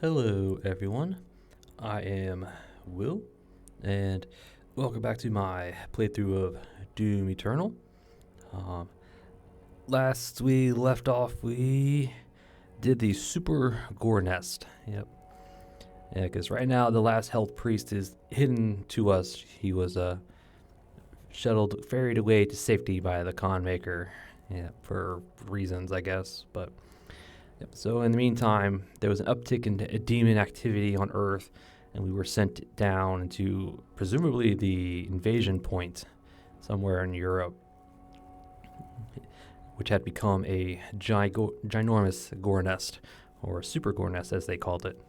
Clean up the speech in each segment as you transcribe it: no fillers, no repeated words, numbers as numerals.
Hello everyone, I am Will, and welcome back to my playthrough of Doom Eternal. Um, Last we left off, we did the Super Gore Nest. Yep. Yeah, because right now the last Health Priest is hidden to us. He was ferried away to safety by the Con Maker. Yeah, for reasons, I guess, but... Yep. So in the meantime, there was an uptick in demon activity on Earth, and we were sent down to presumably the invasion point somewhere in Europe, which had become a ginormous gore nest, or super gore nest as they called it.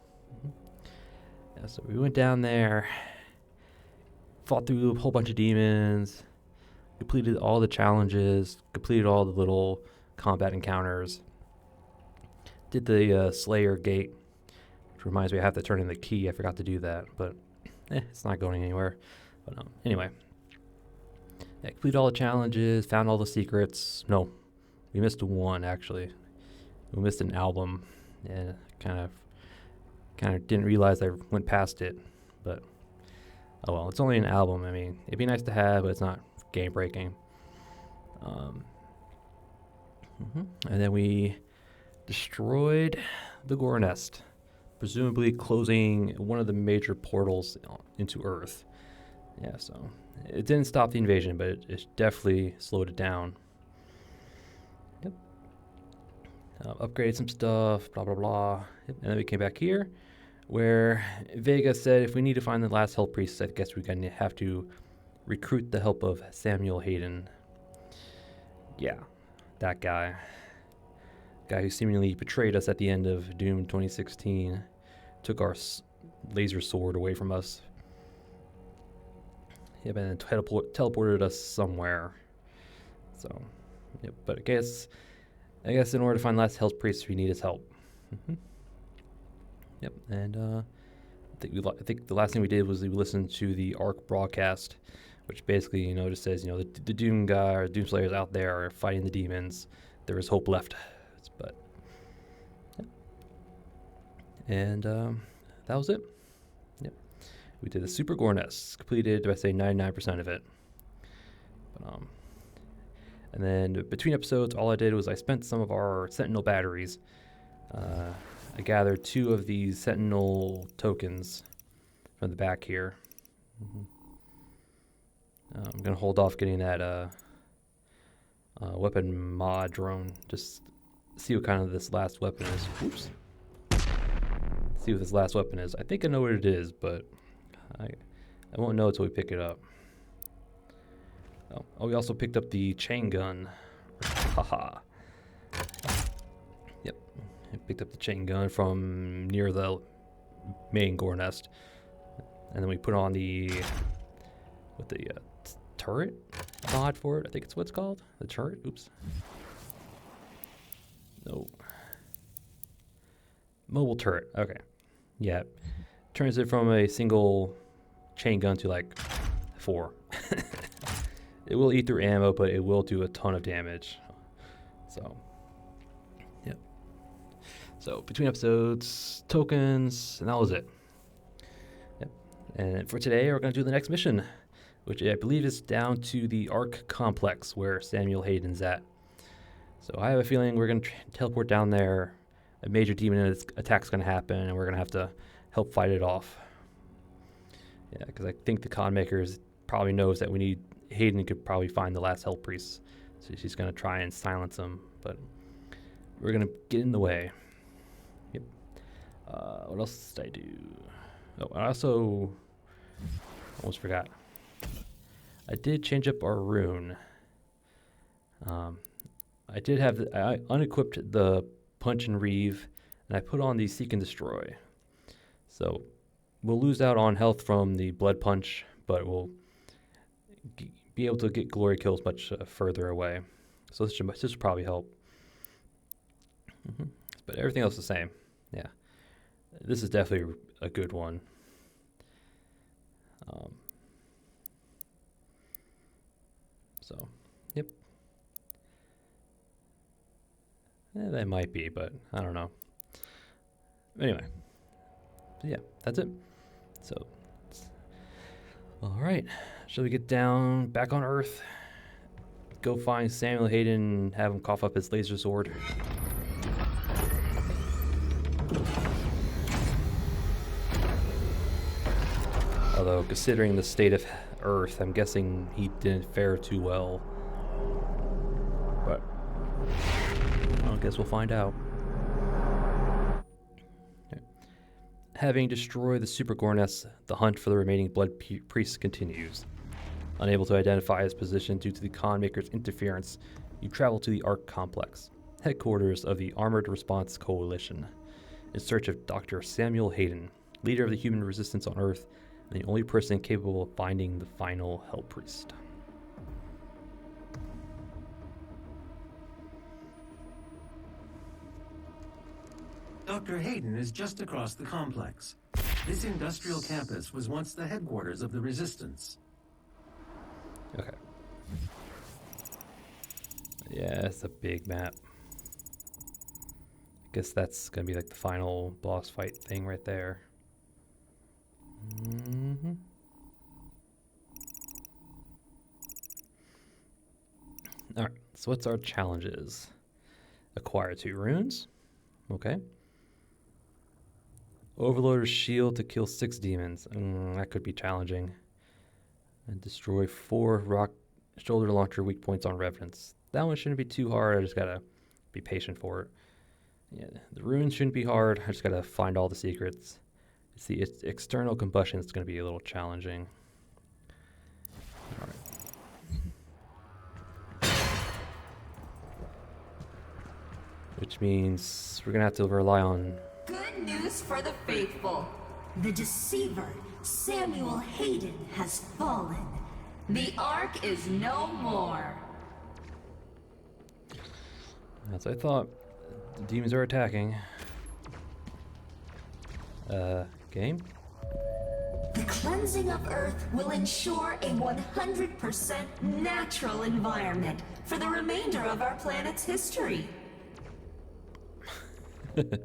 Yeah, so we went down there, fought through a whole bunch of demons, completed all the challenges, completed all the little combat encounters. Did the Slayer gate, which reminds me I have to turn in the key. I forgot to do that, but it's not going anywhere. But anyway, yeah, completed all the challenges, found all the secrets. No, we missed one actually. We missed an album, and kind of didn't realize I went past it. But oh well, it's only an album. I mean, it'd be nice to have, but it's not game breaking. And then we destroyed the Gore Nest, presumably closing one of the major portals into Earth. Yeah, so it didn't stop the invasion, but it definitely slowed it down. Yep. Upgraded some stuff, blah, blah, blah. Yep. And then we came back here, where Vega said if we need to find the last Hell Priest, I guess we're going to have to recruit the help of Samuel Hayden. Yeah, that guy. Guy who seemingly betrayed us at the end of Doom 2016, took our laser sword away from us. Yep, and then teleported us somewhere. So, yep. But I guess in order to find last Hell's Priest, we need his help. Yep, and I think the last thing we did was we listened to the ARC broadcast, which basically just says the Doom guy or Doom Slayers out there are fighting the demons. There is hope left. But yeah. And that was it. Yep, we did the Super Gore Nest, completed, I say 99% of it. But and then between episodes, all I did was I spent some of our Sentinel batteries. I gathered 2 of these Sentinel tokens from the back here. I'm gonna hold off getting that weapon mod drone. Just see what kind of this last weapon is. Oops. See what this last weapon is. I think I know what it is, but I won't know until we pick it up. Oh, we also picked up the chain gun. Haha. Yep. I picked up the chain gun from near the main Gore Nest. And then we put on the turret mod for it. I think it's what it's called. The turret. Oops. No. Mobile turret. Okay. Yeah. Turns it from a single chain gun to like 4. It will eat through ammo, but it will do a ton of damage. So, yep. So between episodes, tokens, and that was it. Yep. And for today, we're going to do the next mission, which I believe is down to the ARC complex where Samuel Hayden's at. So I have a feeling we're going to teleport down there, a major demon attack's going to happen, and we're going to have to help fight it off. Yeah, because I think the Con Makers probably knows that Hayden could probably find the last Hell Priest, so she's going to try and silence him, but we're going to get in the way. Yep. What else did I do? Oh, I also almost forgot. I did change up our rune. I did have I unequipped the Punch and Reeve, and I put on the Seek and Destroy. So we'll lose out on health from the Blood Punch, but we'll be able to get glory kills much further away. So this should probably help. But everything else is the same. Yeah, this is definitely a good one. So, yep. That might be, but I don't know. Anyway, yeah, that's it. So, all right. Shall we get down back on Earth? Go find Samuel Hayden and have him cough up his laser sword. Although, considering the state of Earth, I'm guessing he didn't fare too well. But I guess we'll find out. Okay. Having destroyed the Super Gornets, the hunt for the remaining Blood Priests continues. Unable to identify his position due to the Con Maker's interference, you travel to the Ark Complex, headquarters of the Armored Response Coalition, in search of Dr. Samuel Hayden, leader of the human resistance on Earth, and the only person capable of finding the final Hell Priest. Dr. Hayden is just across the complex. This industrial campus was once the headquarters of the Resistance. Okay. Yeah, it's a big map. I guess that's gonna be like the final boss fight thing right there. Mm-hmm. Alright, so what's our challenges? Acquire 2 runes. Okay. Overloader's shield to kill 6 demons. That could be challenging. And destroy 4 rock shoulder launcher weak points on Revenants. That one shouldn't be too hard. I just gotta be patient for it. Yeah, the runes shouldn't be hard. I just gotta find all the secrets. It's the external combustion that's gonna be a little challenging. All right. Which means we're gonna have to rely on. Good news for the faithful. The deceiver, Samuel Hayden, has fallen. The Ark is no more. As I thought, the demons are attacking. Game? The cleansing of Earth will ensure a 100% natural environment for the remainder of our planet's history. That's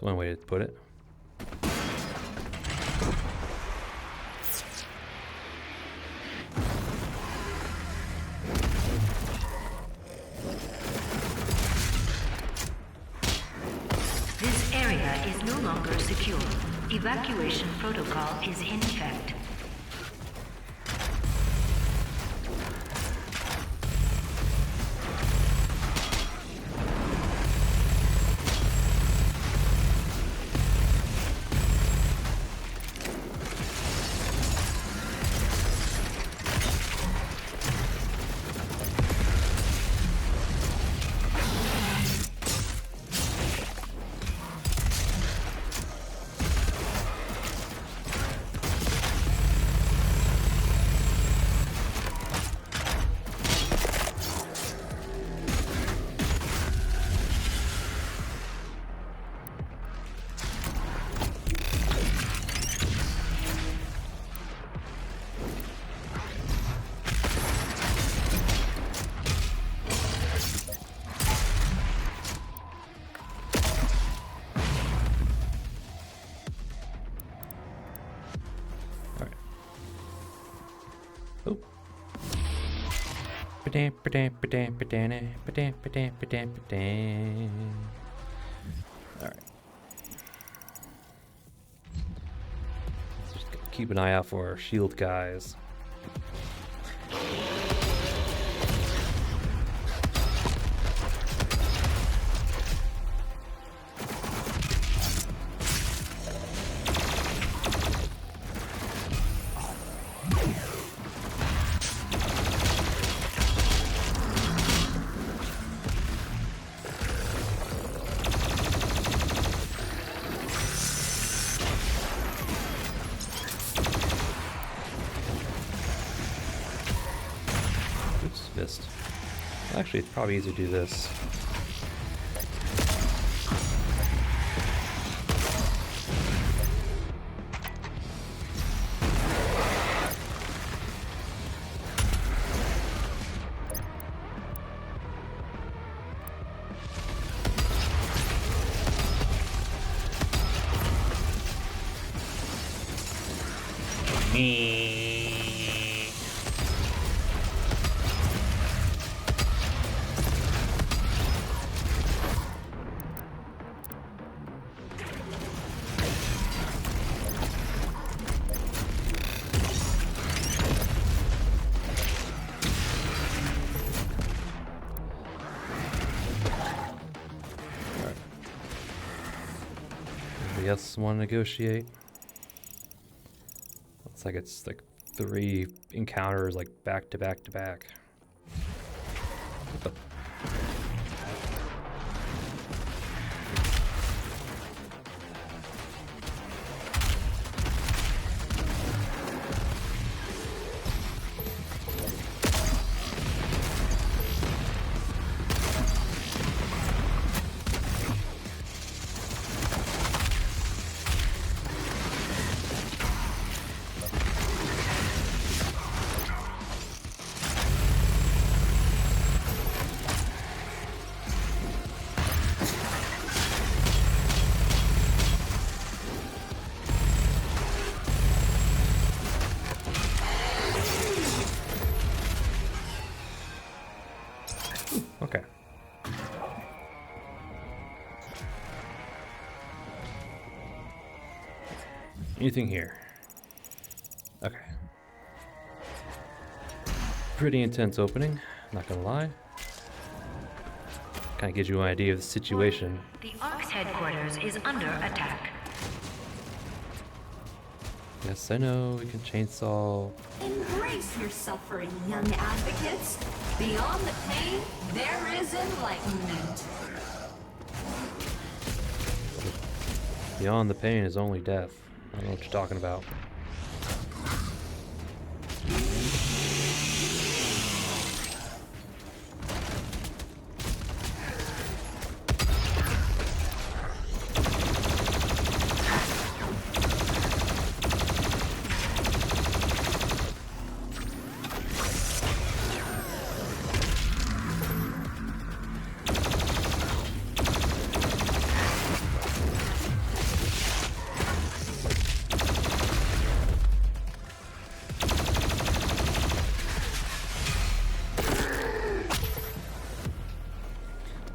one way to put it. This area is no longer secure. Evacuation protocol is in effect. Alright, let's just keep an eye out for our shield guys. Missed. Actually, it's probably easier to do this. Me. Anybody else want to negotiate? Looks like it's like 3 encounters like back to back to back. What the? Okay. Anything here? Okay. Pretty intense opening, not gonna lie. Kind of gives you an idea of the situation. The Ark's headquarters is under attack. Yes, I know, we can chainsaw. Embrace your suffering, young advocates. Beyond the pain, there is enlightenment. Beyond the pain is only death. I don't know what you're talking about.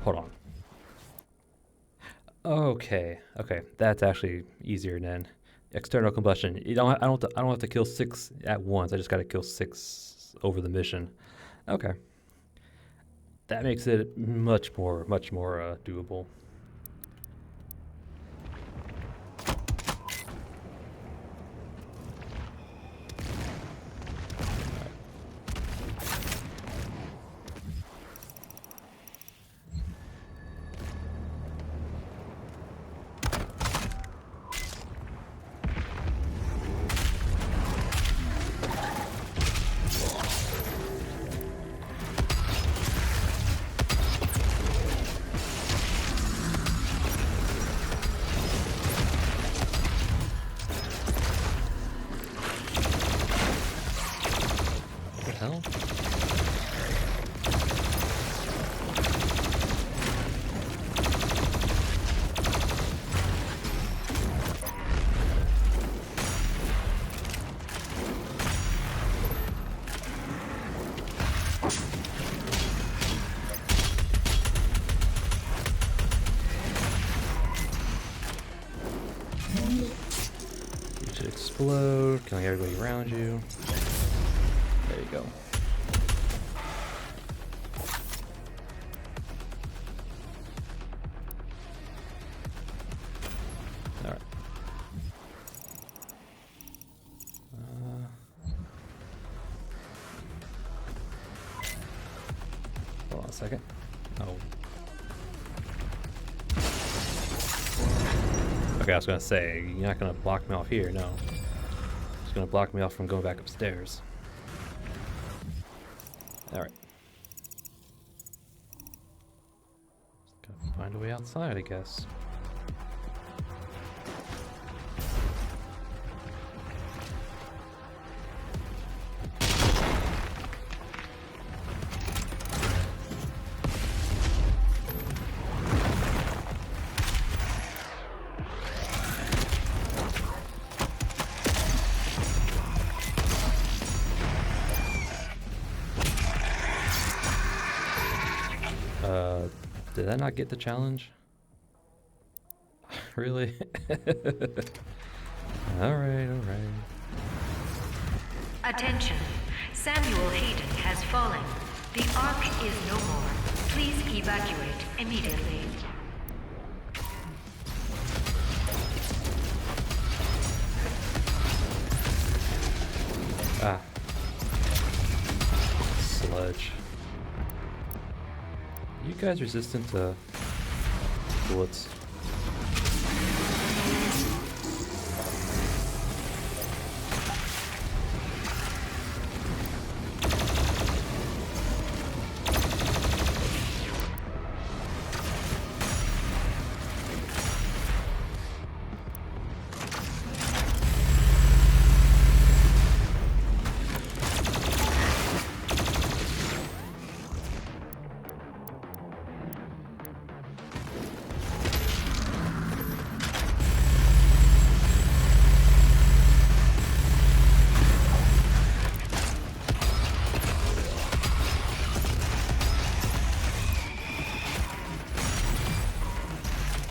Hold on. Okay, that's actually easier than external combustion. I don't have to kill 6 at once. I just got to kill 6 over the mission. Okay, that makes it much more doable. Hell? You should explode, killing everybody around you. There you go. Alright. Hold on a second. Oh. Okay, I was gonna say, you're not gonna block me off here, no. Just gonna block me off from going back upstairs. Alright. Gotta find a way outside, I guess. Did I not get the challenge? Really? Alright, alright. Attention. Samuel Hayden has fallen. The Ark is no more. Please evacuate immediately. Ah. Sludge. You guys resistant to bullets?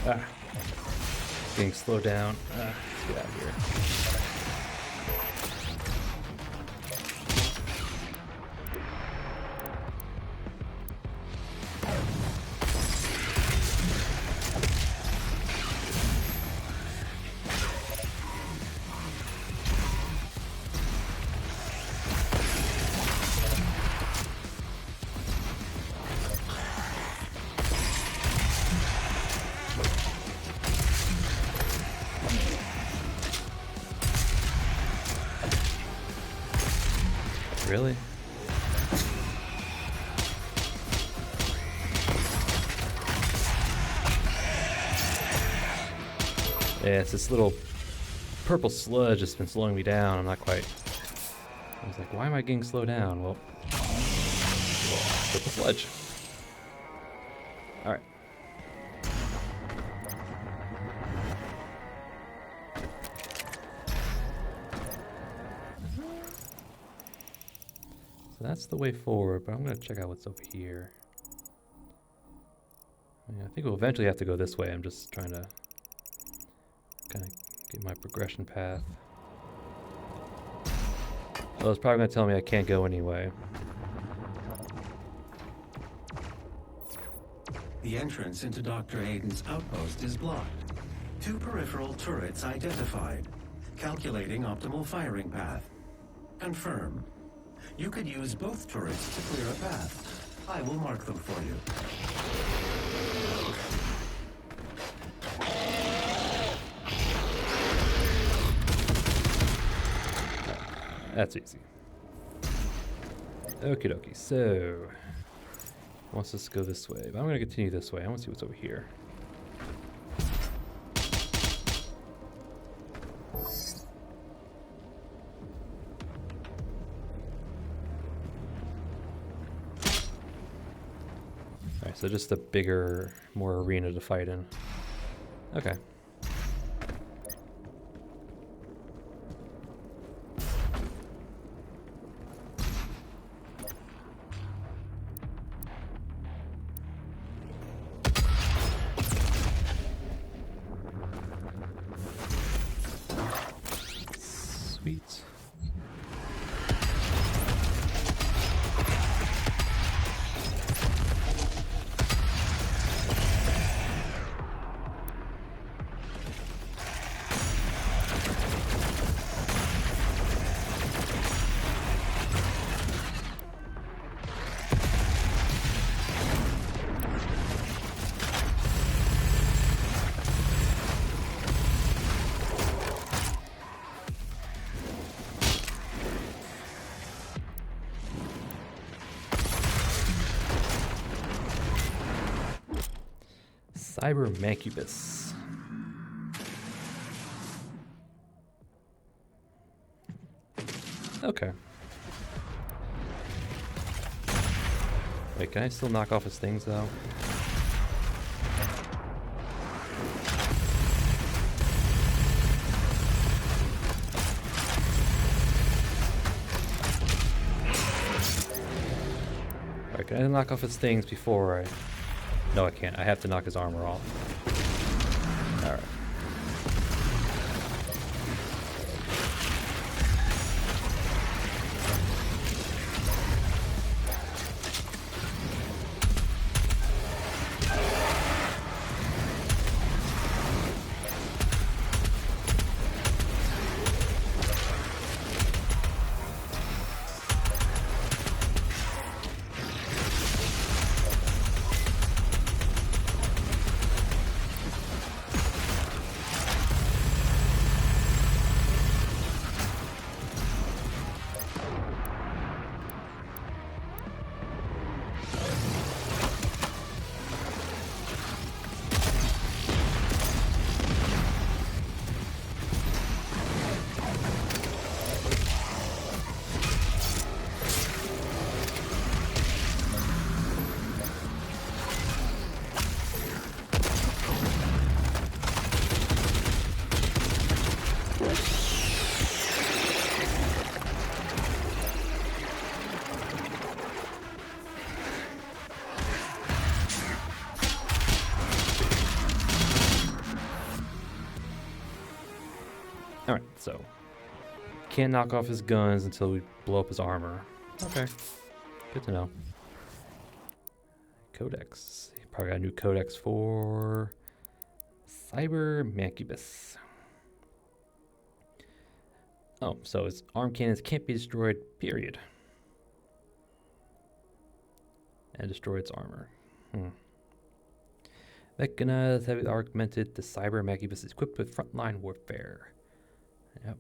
Ah. Getting slowed down. Let's get out of here. Really? Yeah, it's this little purple sludge that's been slowing me down. I'm not quite... I was like, why am I getting slowed down? Well, purple sludge. Alright. So that's the way forward, but I'm going to check out what's over here. I think we'll eventually have to go this way. I'm just trying to kind of get my progression path. Well, it's probably going to tell me I can't go anyway. The entrance into Dr. Hayden's outpost is blocked. 2 peripheral turrets identified. Calculating optimal firing path. Confirm. You could use both turrets to clear a path. I will mark them for you. That's easy. Okie dokie, so... wants us to go this way, but I'm going to continue this way. I want to see what's over here. Alright, so just a bigger, more arena to fight in. Okay. Sweet. Cyber Mancubus. Okay. Wait, can I still knock off his things though? Alright, can I knock off his things before I No, I can't. I have to knock his armor off. Alright. Alright, so can't knock off his guns until we blow up his armor. Okay, good to know. Codex. Probably got a new codex for Cyber Mancubus. Oh, so his arm cannons can't be destroyed, period. And destroy its armor. Mechanized, heavily augmented, the Cyber Mancubus is equipped with frontline warfare. Yep.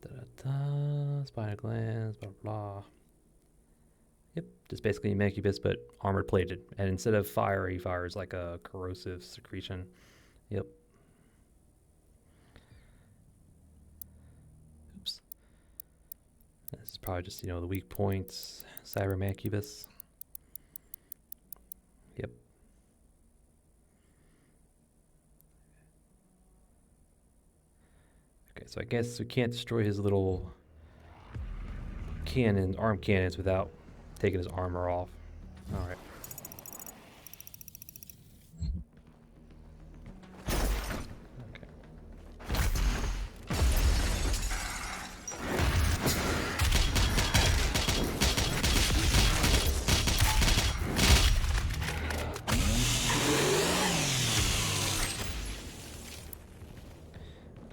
Da-da-da, spinal glands, blah, blah, blah. Yep, just basically Mancubus, but armored plated. And instead of fire, he fires like a corrosive secretion. Yep. Oops. This is probably just, the weak points. Cyber Mancubus. Yep. Okay, so I guess we can't destroy his little arm cannons without taking his armor off. Alright. Okay.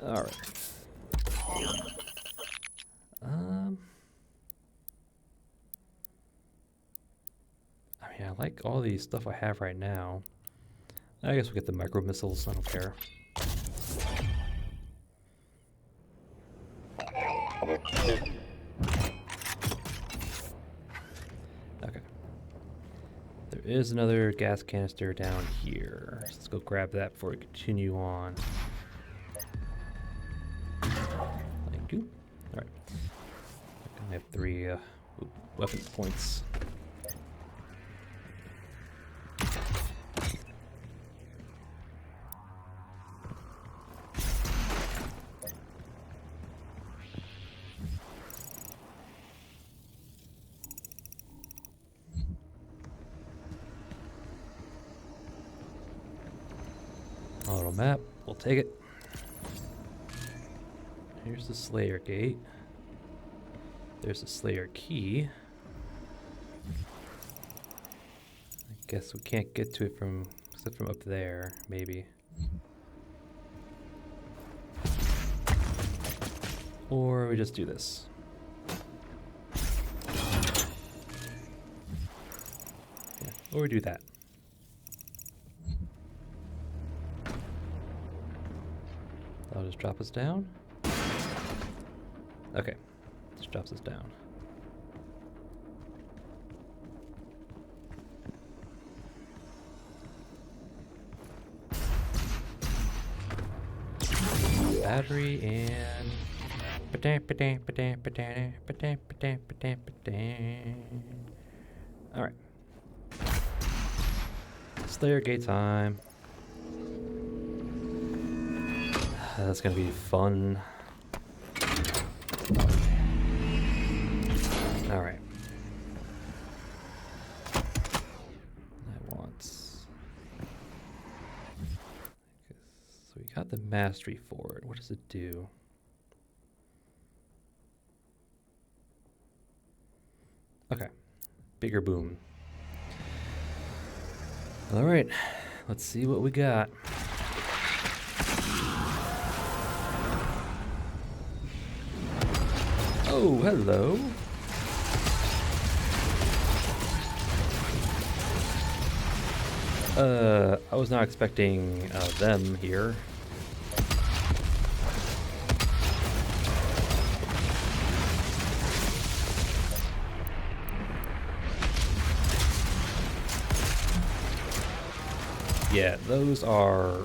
Alright. I like all the stuff I have right now. I guess we'll get the micro missiles. I don't care. Okay. There is another gas canister down here. Let's go grab that before we continue on. Thank you. Alright. I have 3 weapon points. Auto map, we'll take it. Here's the Slayer gate. There's the Slayer key. I guess we can't get to it except from up there, maybe. Or we just do this. Yeah, or we do that. That'll just drop us down. Okay, just drops us down. Battery and alright. Slayer gate time. That's gonna be fun. Alright. the mastery for it. What does it do? Okay. Bigger boom. All right. Let's see what we got. Oh, hello. I was not expecting them here. Yeah, those are...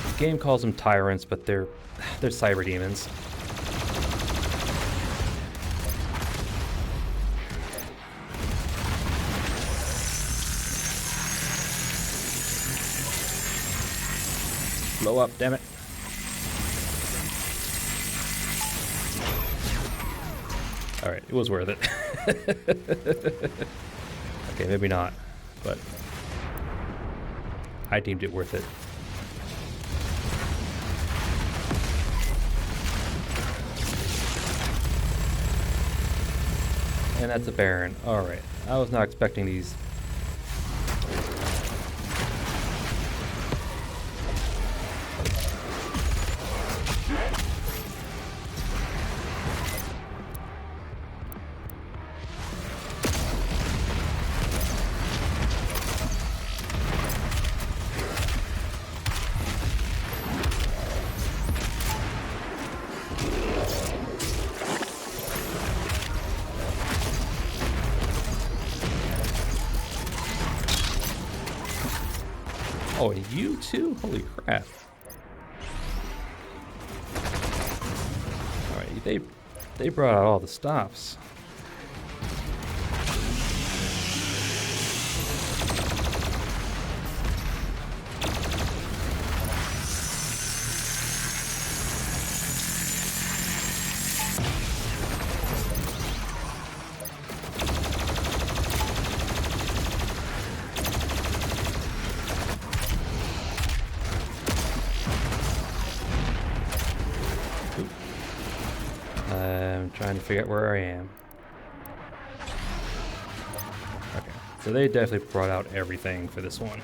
The game calls them tyrants, but they're cyber demons. Blow up, damn it. Alright, it was worth it. Okay, maybe not, but I deemed it worth it. And that's a Baron. Alright, I was not expecting these. Oh, you too? Holy crap. Alright, they brought out all the stops. I'm trying to figure out where I am. Okay, so they definitely brought out everything for this one.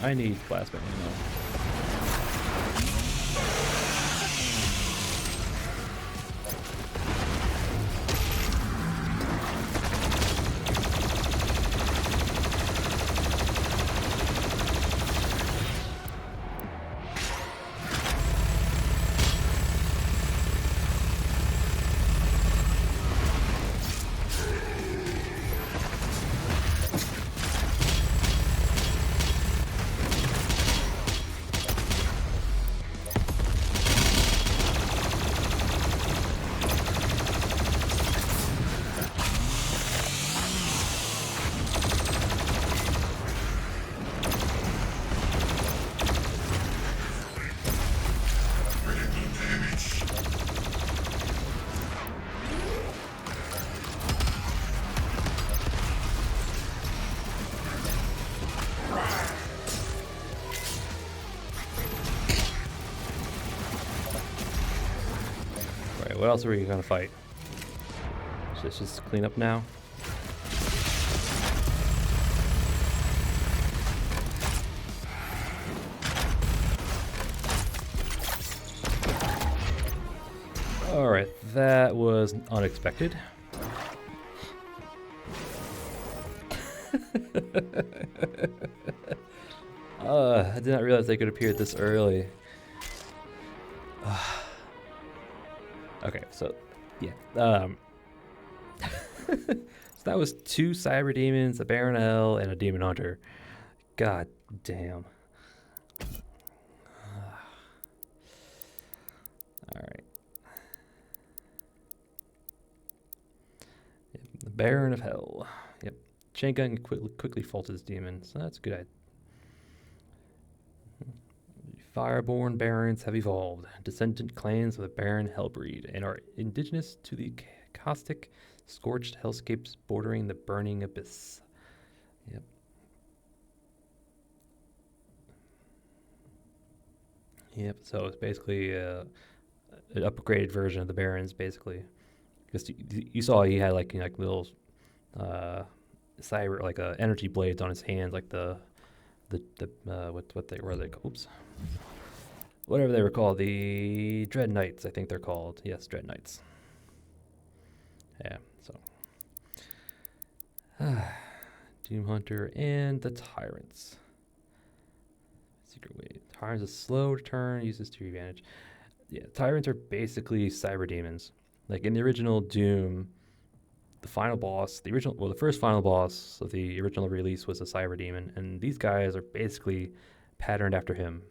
I need plasma ammo. What else are we gonna fight? Let's just clean up now. Alright, that was unexpected. I did not realize they could appear this early. Okay, so yeah, so that was 2 cyber demons, a Baron L, and a demon hunter. God damn. All right. Baron of Hell. Yep. Chain gun can quickly fault his demon, so that's a good idea. Fireborn barons have evolved, descendant clans of the Baron Hellbreed, and are indigenous to the caustic, scorched hellscapes bordering the burning abyss. Yep. Yep, so it's basically an upgraded version of the Barons, basically. Because you saw he had like little cyber energy blades on his hands, like what they were called? Oops. Whatever they were called, the Dread Knights, I think they're called. Yes, Dread Knights. Yeah, so. Doom Hunter and the Tyrants. Secret Way. Tyrants is slow to turn, uses to your advantage. Yeah, Tyrants are basically cyber demons. Like in the original Doom, the final boss, the first final boss of the original release was a cyber demon, and these guys are basically patterned after him.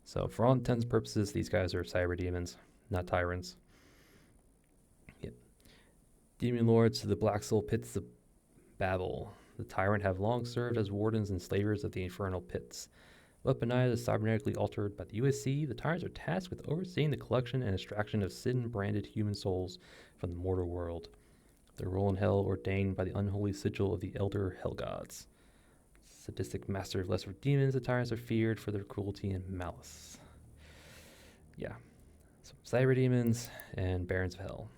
So for all intents and purposes, these guys are cyber demons, not tyrants. Yep. Demon lords to the Black Soul Pits of Babel. The tyrant have long served as wardens and slavers of the infernal pits. Weaponized as cybernetically altered by the USC, the tyrants are tasked with overseeing the collection and extraction of sin-branded human souls from the mortal world. Their role in hell ordained by the unholy sigil of the elder hell gods. Sadistic master of lesser demons, the tyrants are feared for their cruelty and malice. Yeah. So cyber demons and barons of hell.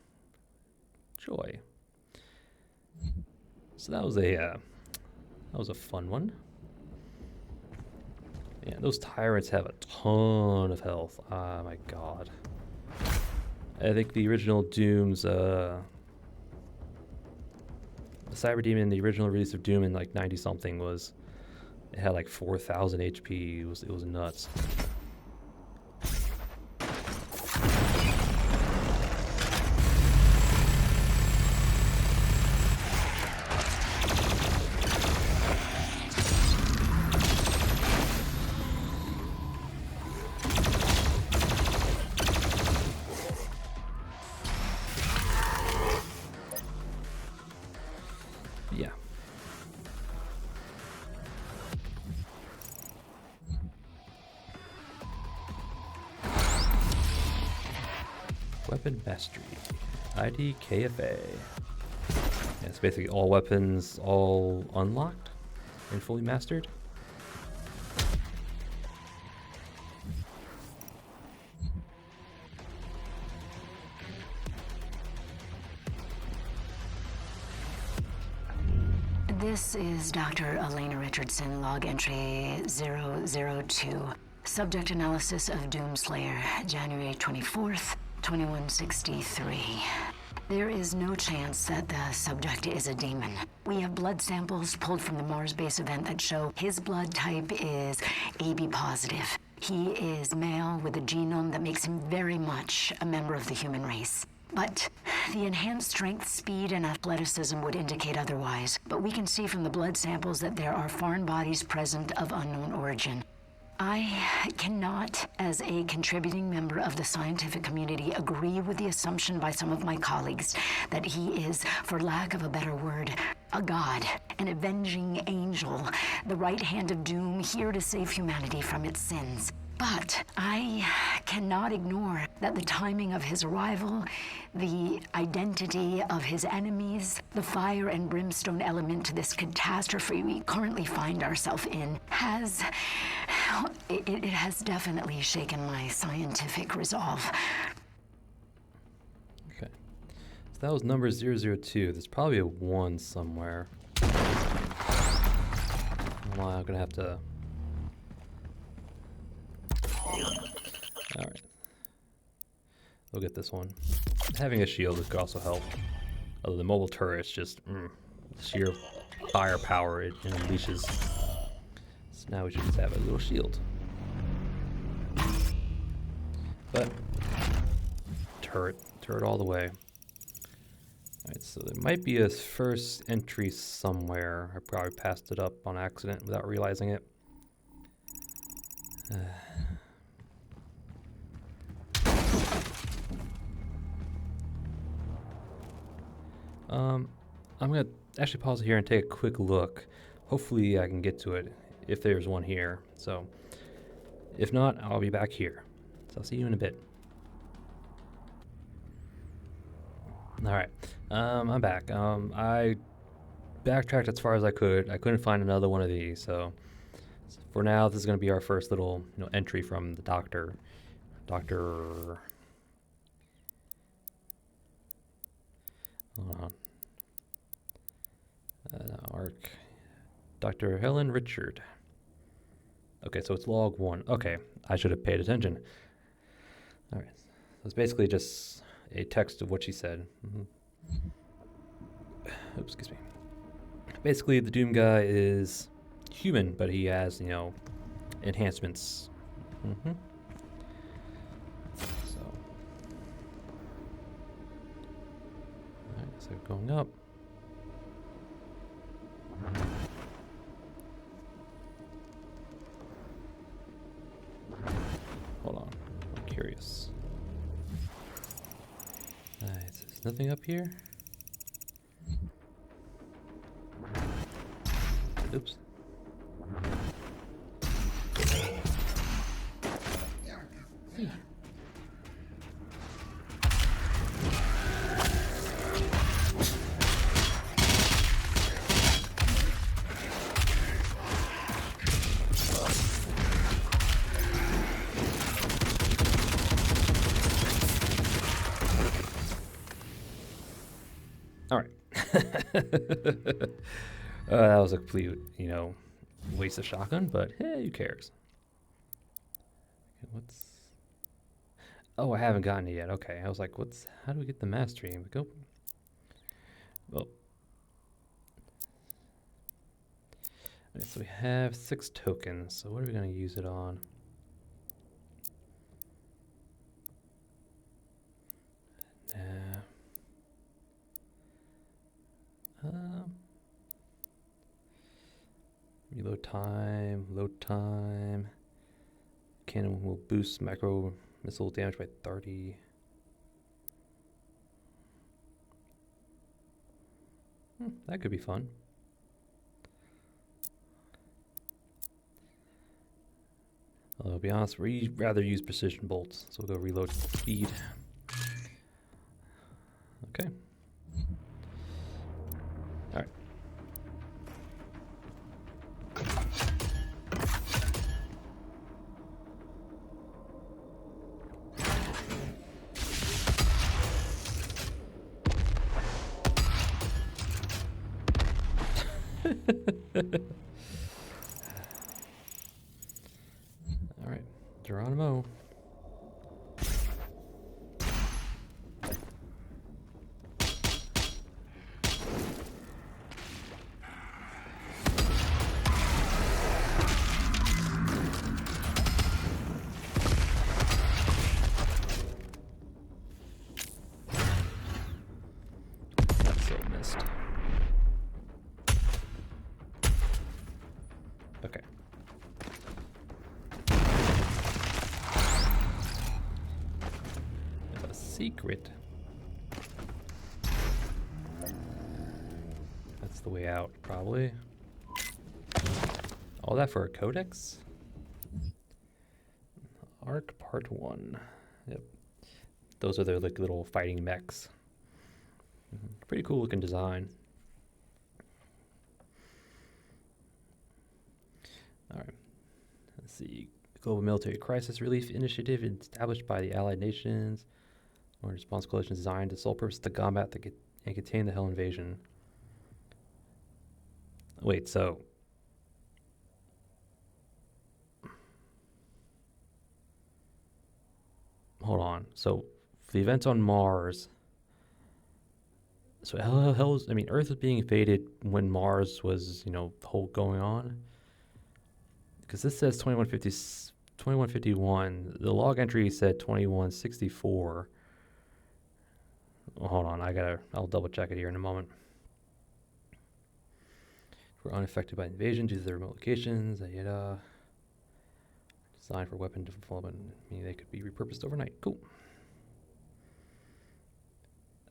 Joy. So that was a fun one. Yeah, those tyrants have a ton of health. Oh my god. I think the original Doom's the cyber demon, the original release of Doom in like 90 something it had like 4,000 HP. It was nuts. Yeah. Weapon Mastery. IDKFA. Yeah, it's basically all weapons, all unlocked and fully mastered. This is Dr. Elena Richardson, log entry 002. Subject analysis of Doomslayer, January 24th, 2163. There is no chance that the subject is a demon. We have blood samples pulled from the Mars base event that show his blood type is AB positive. He is male with a genome that makes him very much a member of the human race. But the enhanced strength, speed, and athleticism would indicate otherwise. But we can see from the blood samples that there are foreign bodies present of unknown origin. I cannot, as a contributing member of the scientific community, agree with the assumption by some of my colleagues that he is, for lack of a better word, a god, an avenging angel, the right hand of doom, here to save humanity from its sins. But I cannot ignore that the timing of his arrival, the identity of his enemies, the fire and brimstone element to this catastrophe we currently find ourselves in it has definitely shaken my scientific resolve. Okay. So that was number 002. There's probably a 1 somewhere. Well, I'm gonna have to... Alright. We'll get this one. Having a shield could also help. Although the mobile turret's just sheer firepower it unleashes. So now we should just have a little shield. But turret all the way. Alright, so there might be a first entry somewhere. I probably passed it up on accident without realizing it. I'm going to actually pause it here and take a quick look. Hopefully I can get to it if there's one here. So if not, I'll be back here. So I'll see you in a bit. All right, I'm back. I backtracked as far as I could. I couldn't find another one of these, so for now, this is going to be our first little entry from the doctor. Hold on. Arc. Dr. Helen Richard. Okay, so it's log 1. Okay, I should have paid attention. All right, so it's basically just a text of what she said. Oops, excuse me. Basically, the Doom guy is human, but he has, enhancements. So, alright, so going up. Hold on, I'm curious. Alright, so there's nothing up here. Oops. All right. That was a complete, waste of shotgun, but hey, who cares? Okay, Oh, I haven't gotten it yet. Okay, I was like, how do we get the mastery? And we go. Well. Right, so we have 6 tokens. So what are we going to use it on? Reload time, load time. Cannon will boost micro missile damage by 30. That could be fun. Although, to be honest, we'd rather use precision bolts, so we'll go reload speed. Okay. All right. All right, Geronimo. That's so missed. Okay. A secret. That's the way out, probably. All that for a codex? Arc Part 1. Yep. Those are the like little fighting mechs. Pretty cool looking design. All right. Let's see. Global Military Crisis Relief Initiative established by the Allied Nations. Or response coalition designed to sole purpose to combat and contain the Hell invasion. Wait, so hold on. So the events on Mars. So Earth was being invaded when Mars was, the whole going on. Because this says 2151. The log entry said 2164. Well, hold on, I'll double check it here in a moment. We're unaffected by invasion due to their remote locations. Designed for weapon development, meaning they could be repurposed overnight. Cool.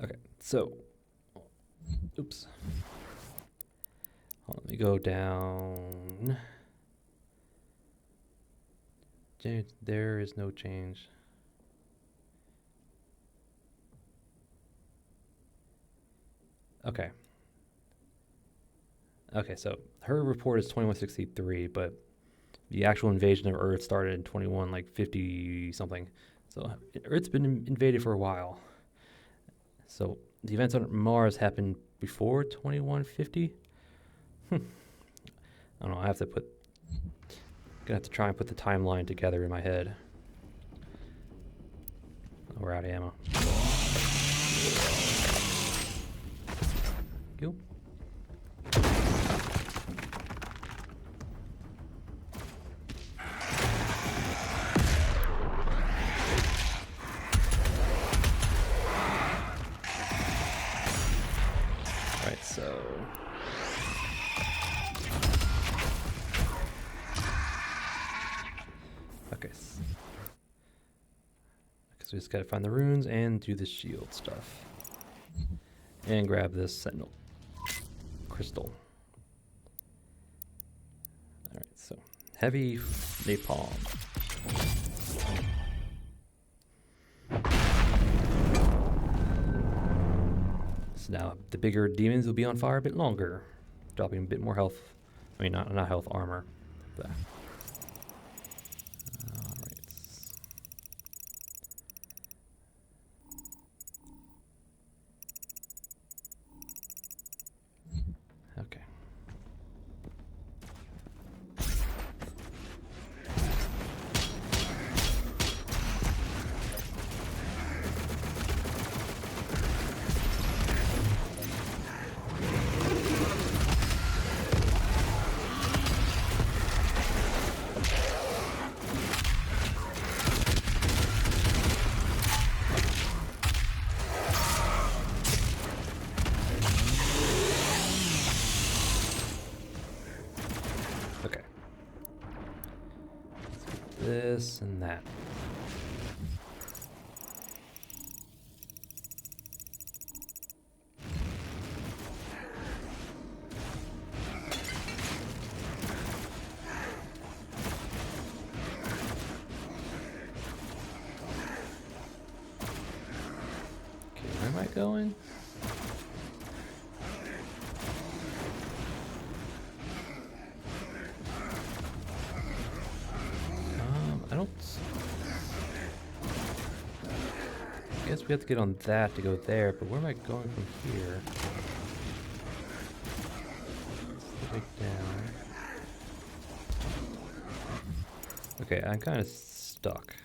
Okay, so Oops. Let me go down. There is no change. Okay. Okay, so her report is 2163, but the actual invasion of Earth started in 50 something. So Earth's been invaded for a while. So the events on Mars happened before 2150. I don't know. Gonna have to try and put the timeline together in my head. Oh, we're out of ammo. Go. Right, so okay. So we just gotta find the runes and do the shield stuff. And grab this sentinel crystal. Alright, so heavy napalm. So now the bigger demons will be on fire a bit longer, dropping a bit more health. I mean, not health, armor. But alright. Okay. Okay. Let's get this and that. Okay, where am I going? I don't. I guess we have to get on that to go there, but where am I going from here? Let's go down. Okay, I'm kind of stuck.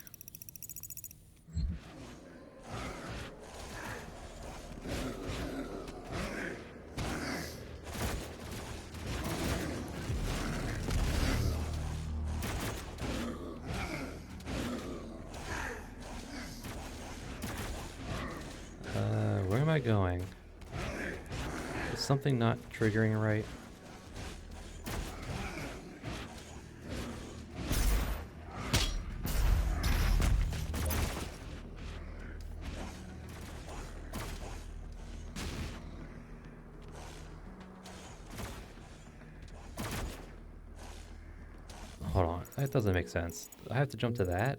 Where am I going? Is something not triggering right? Hold on, that doesn't make sense. I have to jump to that?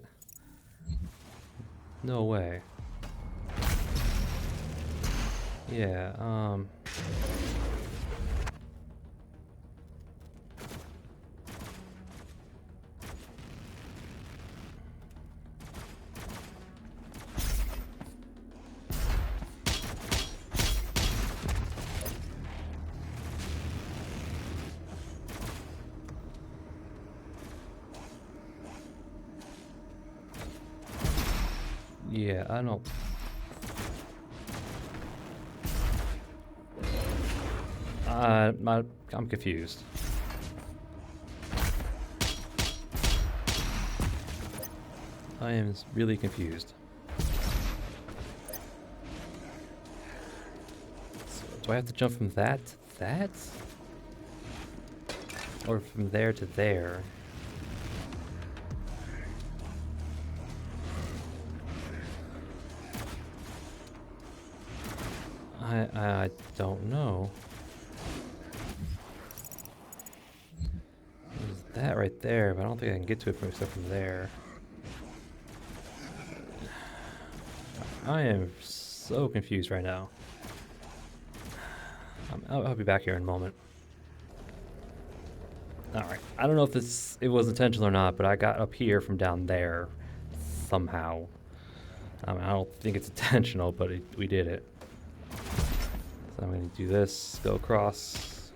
No way. Yeah, yeah, I don't. I'm confused. I am really confused. So, do I have to jump from that to that? Or from there to there? I I don't know. There's that right there, but I don't think I can get to it from except from there. I am so confused right now. I'll be back here in a moment. Alright, I don't know if it was intentional or not, but I got up here from down there somehow. I mean, I don't think it's intentional, but we did it. So I'm going to do this, go across.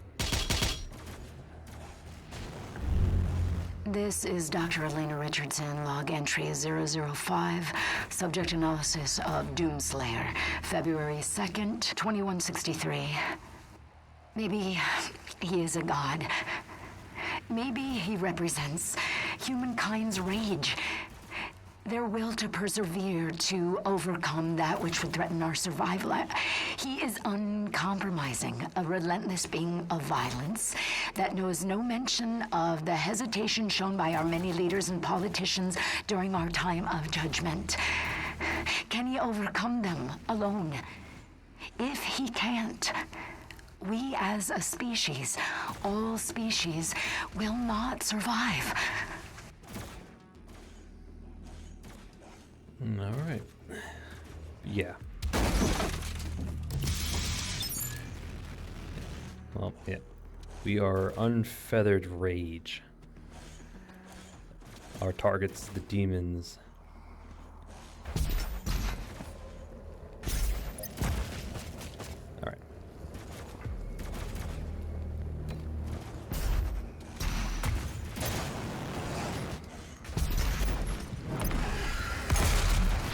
This is Dr. Elena Richardson, log entry 005, subject analysis of Doomslayer, February 2nd, 2163. Maybe he is a god. Maybe he represents humankind's rage, their will to persevere, to overcome that which would threaten our survival. He is uncompromising, a relentless being of violence that knows no mention of the hesitation shown by our many leaders and politicians during our time of judgment. Can he overcome them alone? If he can't, we as a species, all species, will not survive. All right. Yeah. Well, yeah. We are unfeathered rage. Our target's the demons. All right.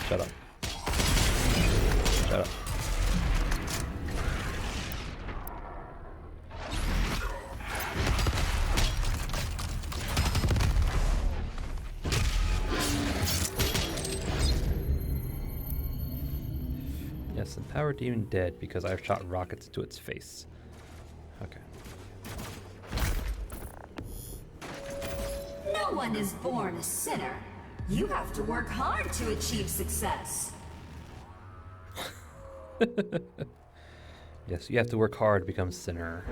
Shut up. Shut up. Yes, empower demon dead because I've shot rockets into its face. Okay. No one is born a sinner. You have to work hard to achieve success. Yes, you have to work hard to become sinner.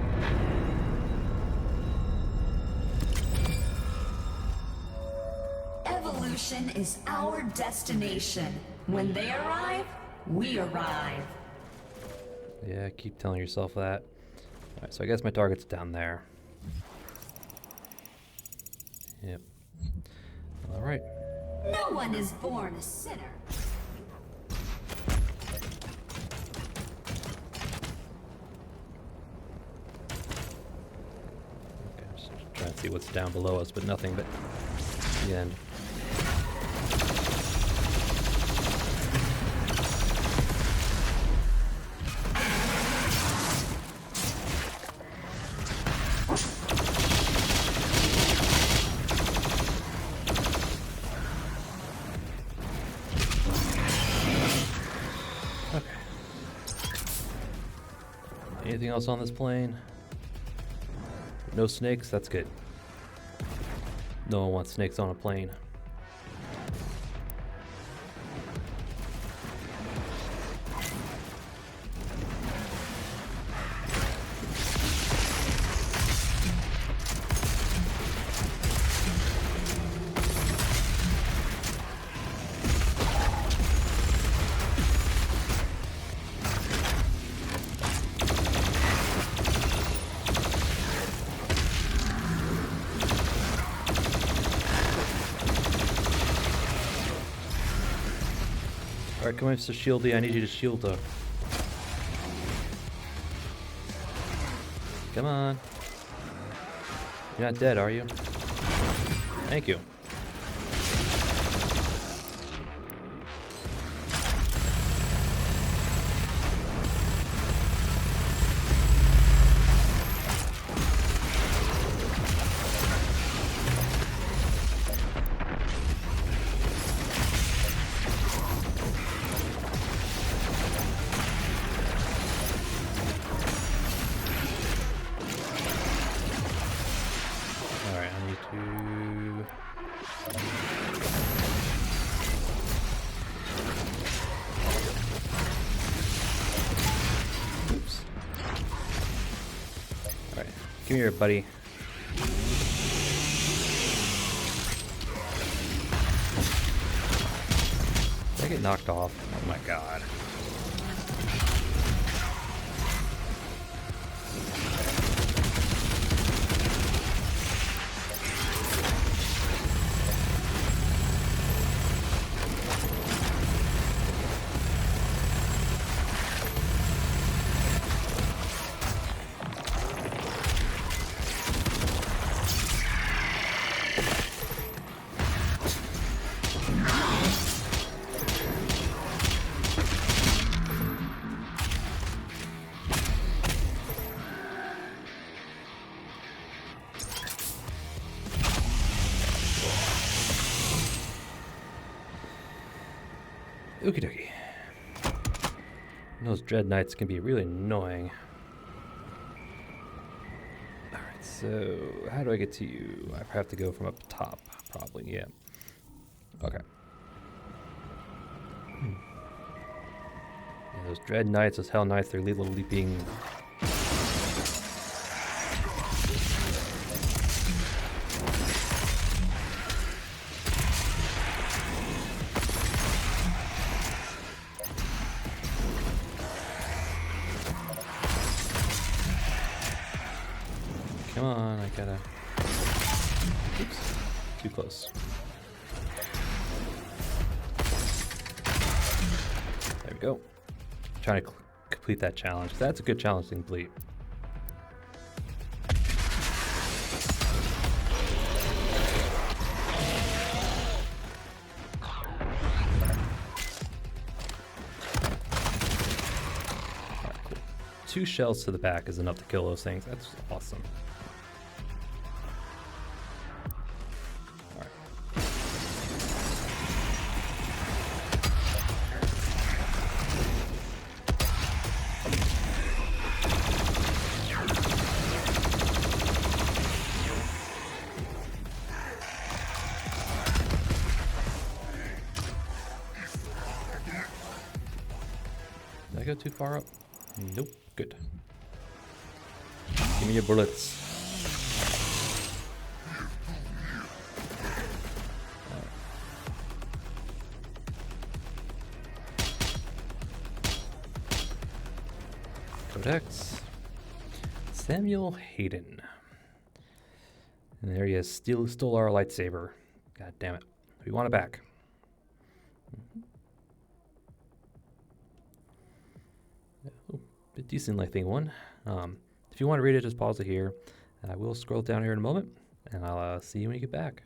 Evolution is our destination. When they arrive, we arrive. Yeah, keep telling yourself that. Alright, so I guess my target's down there. Yep. Alright. No one is born a sinner. Okay, I'm just trying to see what's down below us, but nothing but the end. Anything else on this plane? No snakes? That's good. No one wants snakes on a plane. Alright, come on, Mr. Shieldy, I need you to shield her. Come on. You're not dead, are you? Thank you. Come here, buddy. Did I get knocked off? Oh my god. Okie dokie. Those Dread Knights can be really annoying. Alright, so how do I get to you? I have to go from up top, probably, yeah. Okay. Yeah, those Dread Knights, those Hell Knights, they're little leaping. Come on, I gotta... Oops, too close. There we go. Trying to complete that challenge. That's a good challenge to complete. Alright, cool. 2 shells to the back is enough to kill those things. That's awesome. Did I go too far up? Nope. Good. Give me your bullets. Codex. Samuel Hayden. And there he is. Stole our lightsaber. God damn it. We want it back. A decent lengthy one. If you want to read it, just pause it here. I will scroll down here in a moment, and I'll see you when you get back.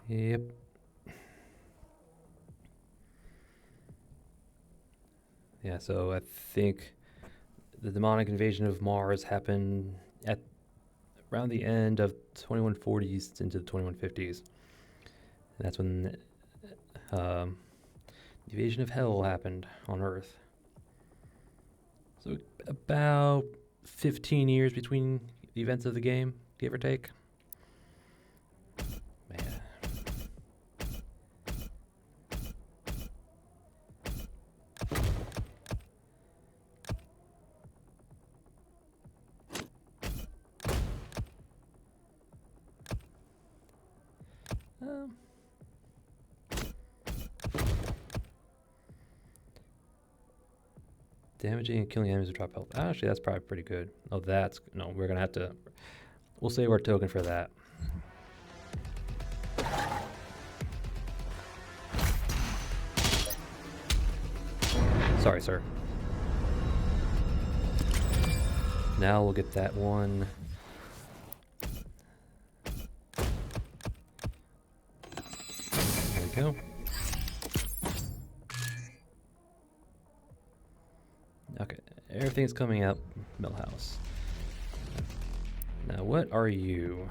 Yep. Yeah, so I think the demonic invasion of Mars happened at around the end of 2140s into the 2150s. And that's when the invasion of Hell happened on Earth. So about 15 years between the events of the game, give or take. Man. Damaging and killing enemies with drop health. Actually, that's probably pretty good. Oh, that's... No, we're going to have to... We'll save our token for that. Sorry, sir. Now we'll get that one. There we go. Okay, everything's coming out Millhouse. Now, what are you?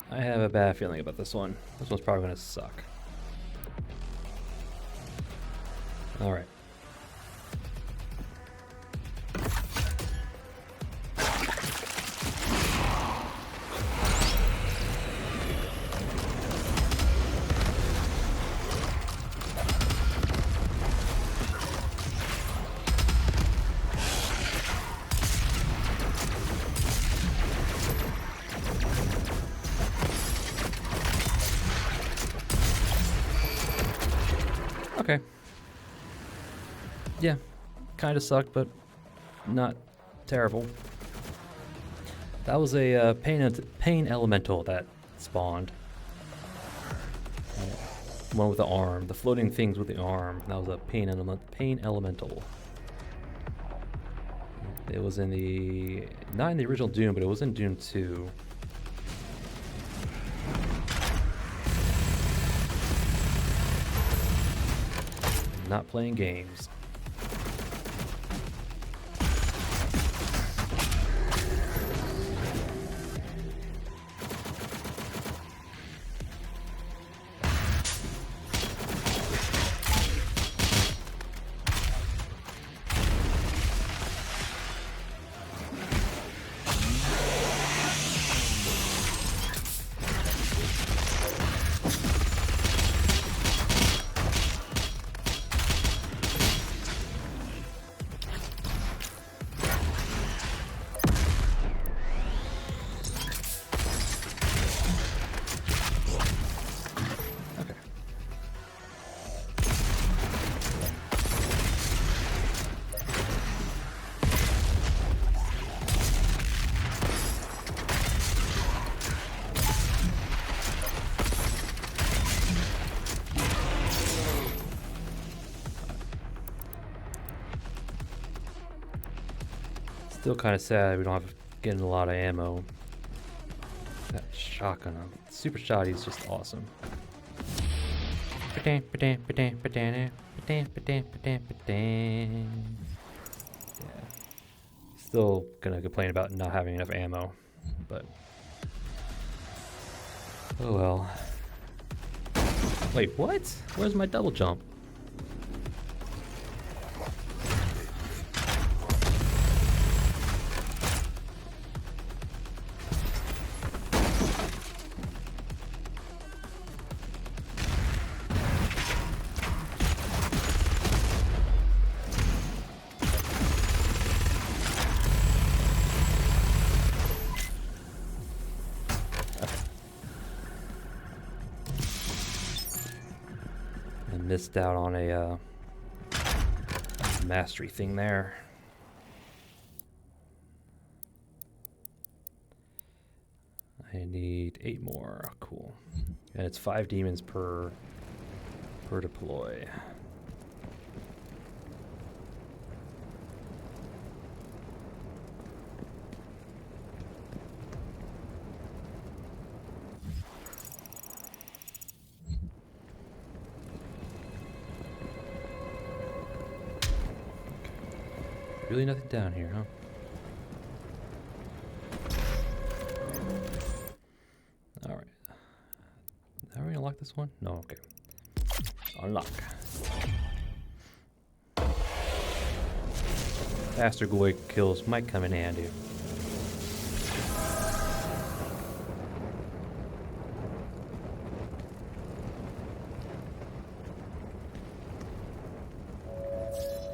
I have a bad feeling about this one. This one's probably going to suck. Alright. Okay. Yeah, kind of sucked, but not terrible. That was a pain elemental that spawned. One with the arm, the floating things with the arm. That was a pain elemental. It was in the not in the original Doom, but it was in Doom 2. Not playing games. Still kind of sad we don't have getting a lot of ammo. That shotgun, super shotty is just awesome. Yeah. Still gonna complain about not having enough ammo, but oh well. Wait, what? Where's my double jump? Missed out on a mastery thing there. I need 8 more. Cool. And it's 5 demons per deploy. Really nothing down here, huh? Alright. Are we gonna lock this one? No, okay. Unlock. Faster Goy kills might come in handy.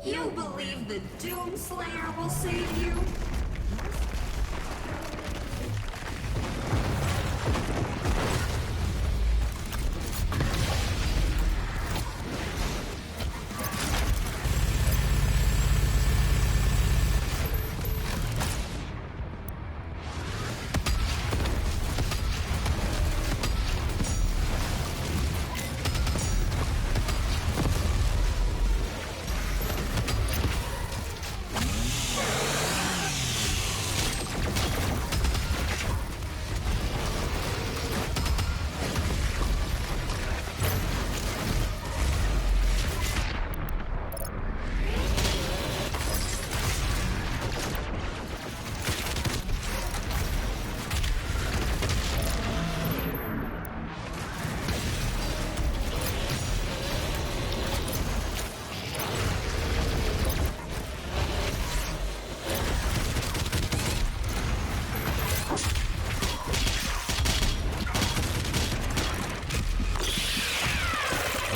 You believe the Doomslayer will save you?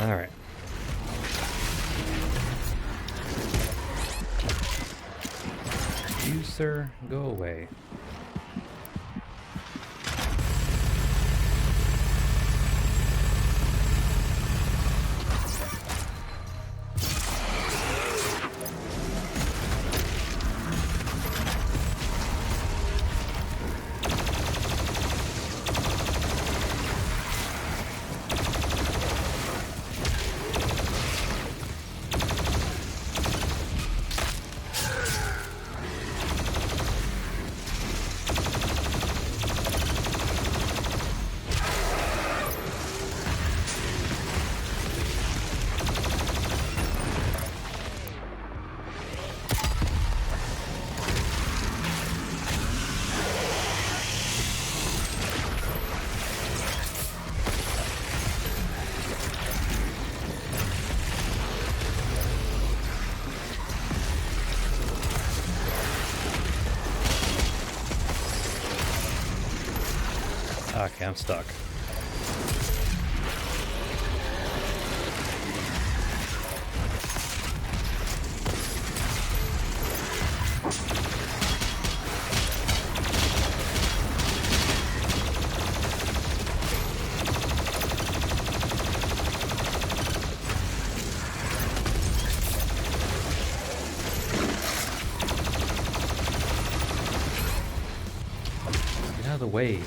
All right. You, sir, go away. Okay, I'm stuck. Get out of the way.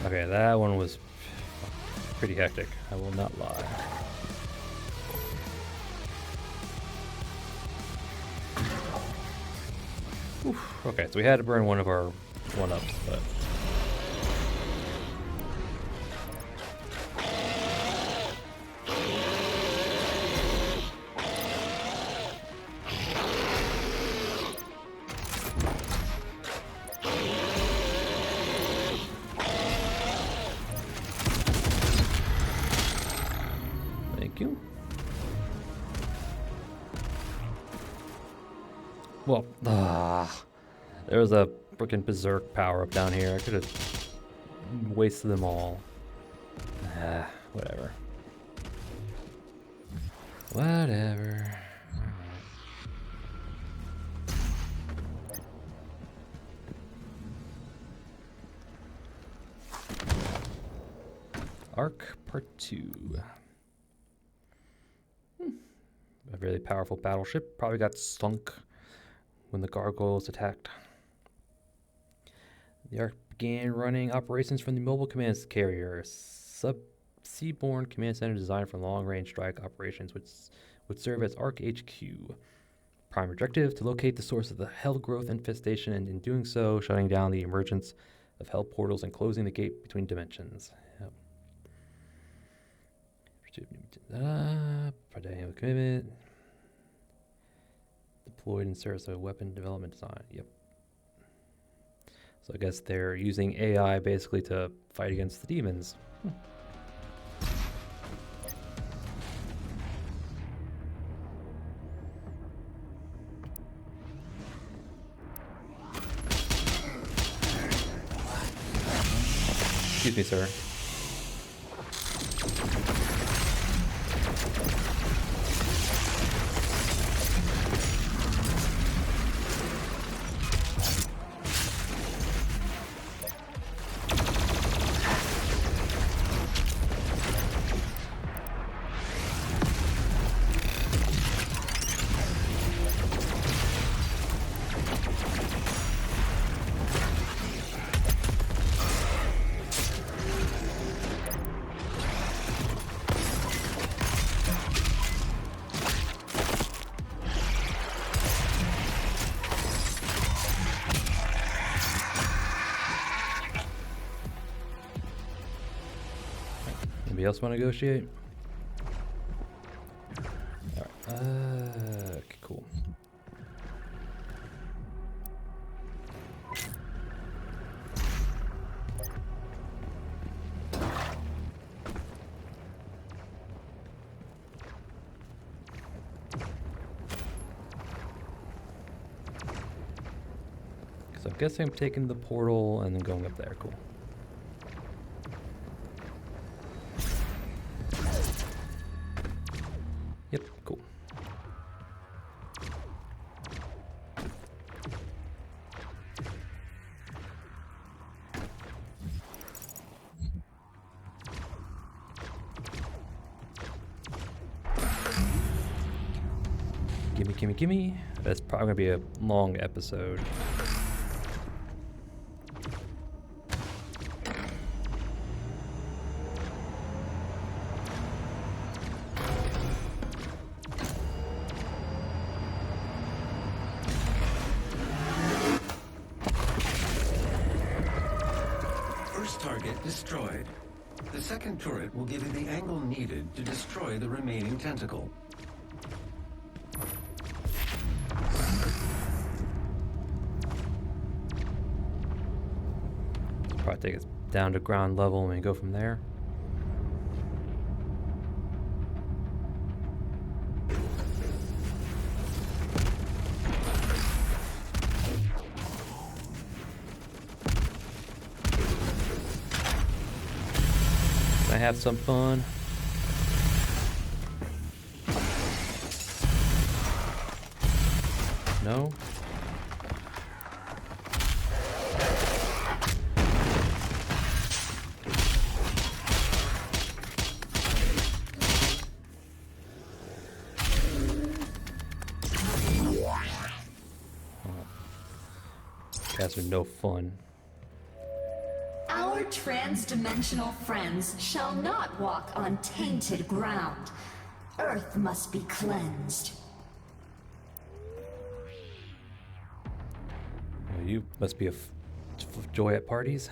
Okay, that one was pretty hectic, I will not lie. Oof. Okay, so we had to burn one of our one-ups, but... Well, there was a freaking berserk power up down here. I could have wasted them all. Whatever. Whatever. Arc Part 2. A really powerful battleship. Probably got sunk when the gargoyles attacked. The Ark began running operations from the Mobile Command Carrier, seaborne command center designed for long-range strike operations, which would serve as Ark HQ. Prime objective, to locate the source of the hell growth infestation, and in doing so, shutting down the emergence of hell portals and closing the gate between dimensions. Yep. Commitment. Deployed in service of weapon development design. Yep. So I guess they're using AI basically to fight against the demons. Excuse me, sir. Anybody else want to negotiate? Alright, okay, cool. So I'm guessing I'm taking the portal and then going up there. Cool. Yep, cool. Gimme, gimme, gimme. That's probably gonna be a long episode. First target destroyed. The second turret will give you the angle needed to destroy the remaining tentacle. Probably take us down to ground level and go from there. Can I have some fun? No? Guys are no fun. Our trans-dimensional friends shall not walk on tainted ground. Earth must be cleansed. Well, you must be a joy at parties.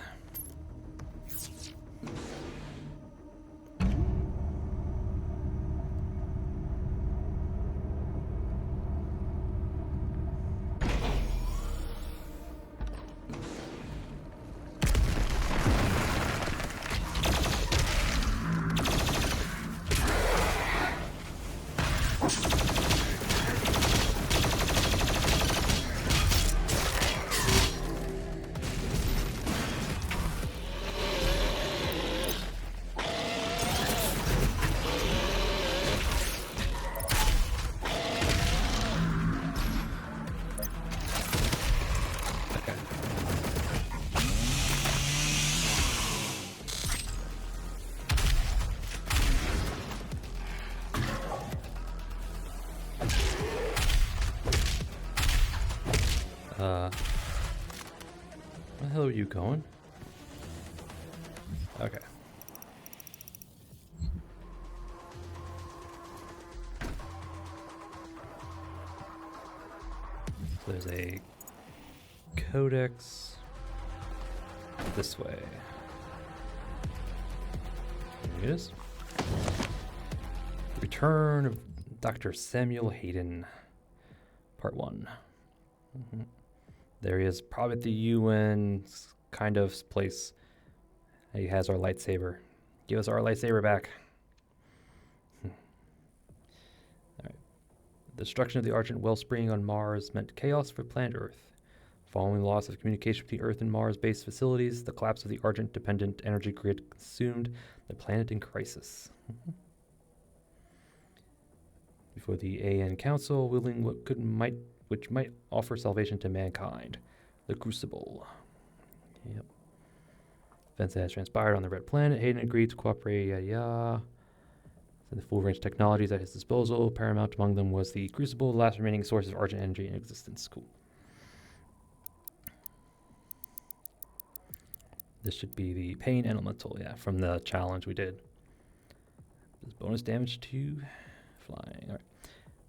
Where the hell are you going? Okay. So there's a codex this way. There it is. Return of Dr. Samuel Hayden, Part 1. There he is, probably at the UN kind of place. He has our lightsaber. Give us our lightsaber back. Alright. The destruction of the Argent Wellspring on Mars meant chaos for planet Earth. Following the loss of communication between Earth and Mars-based facilities, the collapse of the Argent-dependent energy grid consumed the planet in crisis. Before the AN Council, willing which might offer salvation to mankind. The Crucible. Yep. Events that has transpired on the Red Planet. Hayden agreed to cooperate, And the full range of technologies at his disposal. Paramount among them was the Crucible, the last remaining source of Argent energy in existence. Cool. This should be the Pain Elemental, yeah, from the challenge we did. Does bonus damage to flying. Alright.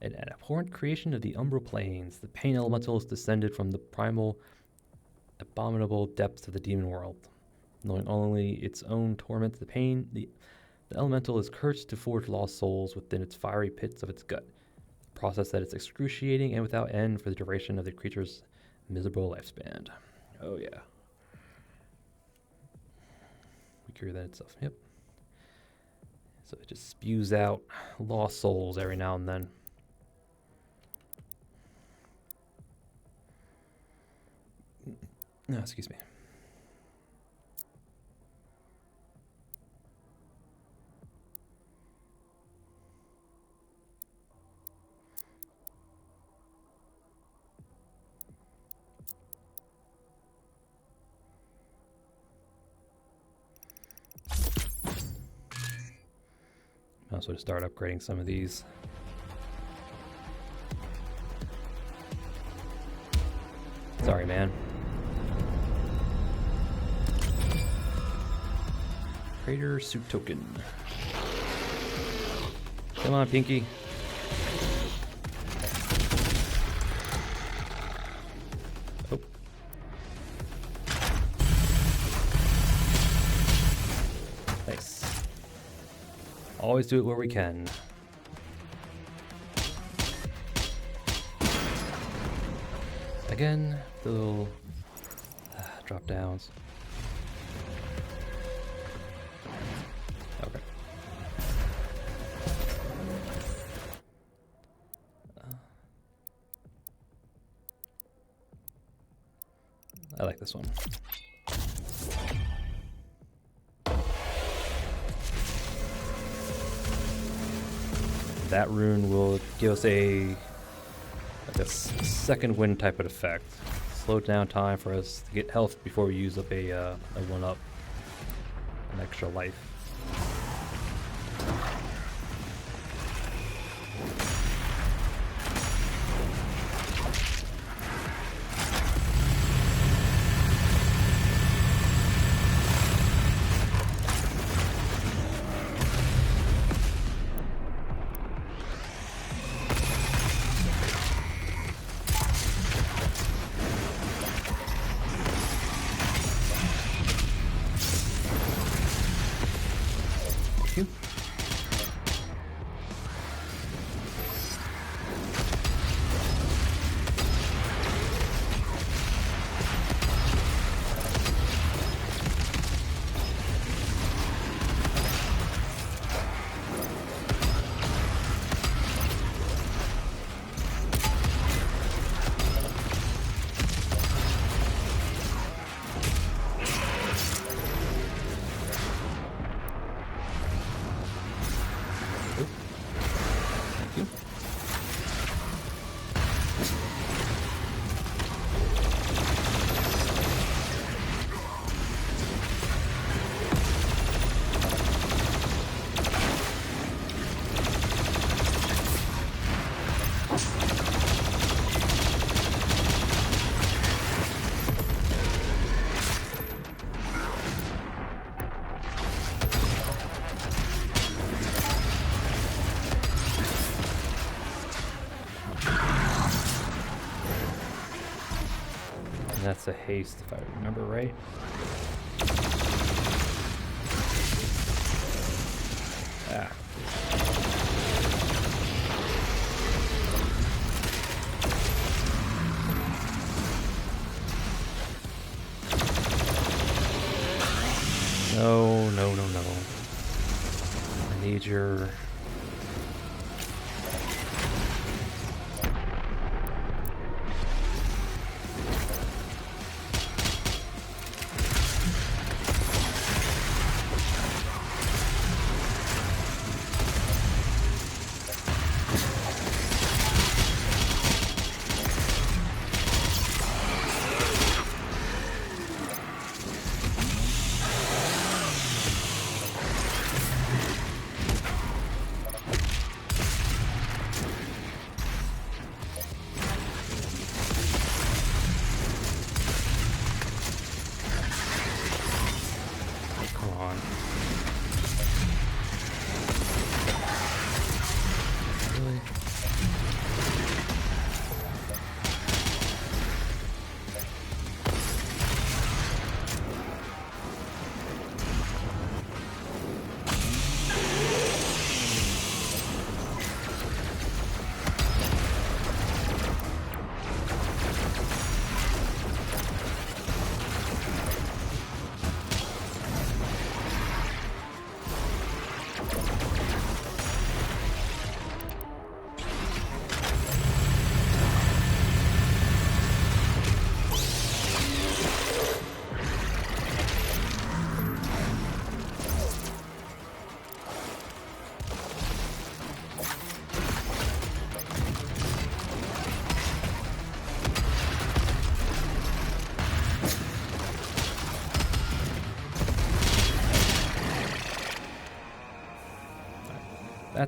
An abhorrent creation of the umbral planes, the Pain Elemental is descended from the primal, abominable depths of the demon world. Knowing only its own torment, the The elemental is cursed to forge lost souls within its fiery pits of its gut, a process that is excruciating and without end for the duration of the creature's miserable lifespan. Oh yeah. Weaker than itself, yep. So it just spews out lost souls every now and then. No, excuse me. Also to start upgrading some of these. Sorry, man. Crater suit token. Come on, Pinky. Oh. Nice. Always do it where we can. Again, the little drop downs. Okay. I like this one. That rune will give us a second wind type of effect. Slow down time for us to get health before we use up a 1-up, an extra life. That's a haste, if I remember right. Ah. No, no, no, no. I need your...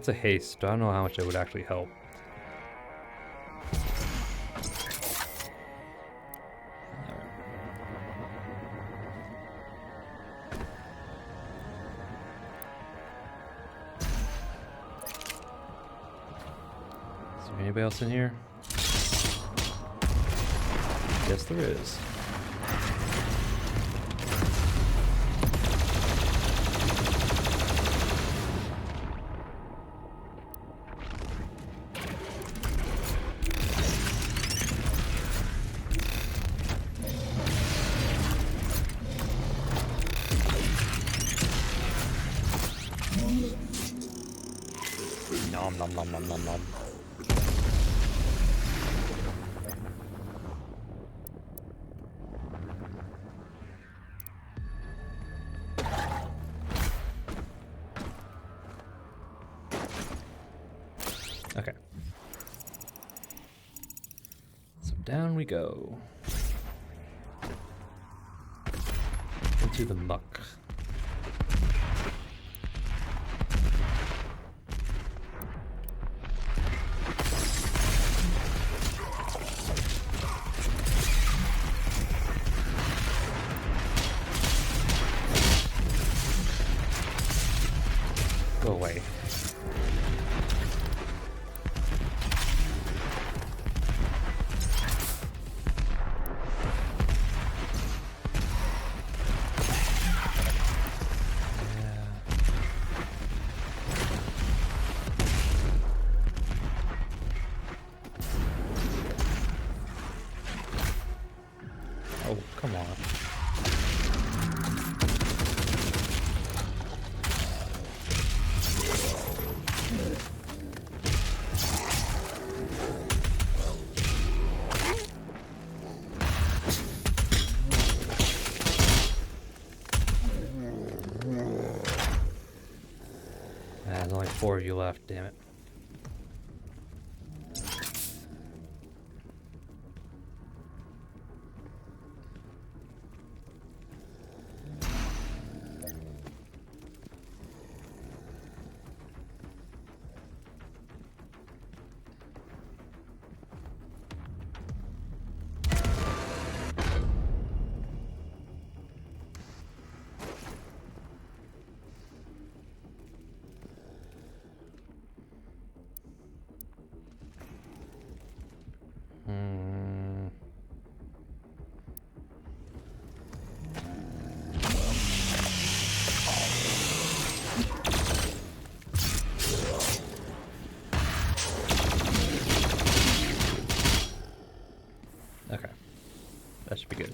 That's a haste. I don't know how much it would actually help. Is there anybody else in here? Yes, there is. Nom nom nom nom nom nom. Okay. So down we go. Into the muck. Go away. Oh, come on. There's only 4 of you left, damn it. Okay. That should be good.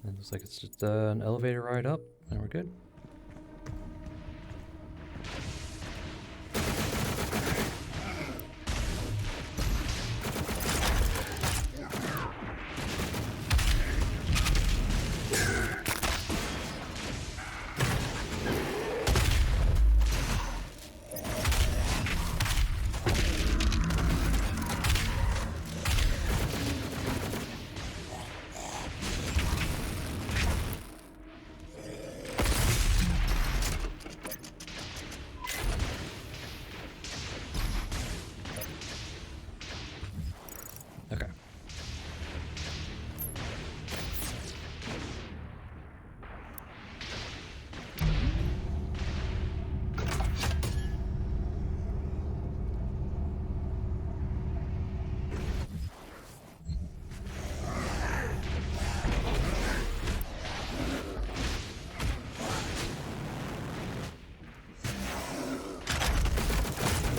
It looks like it's just an elevator ride up, and we're good. Okay.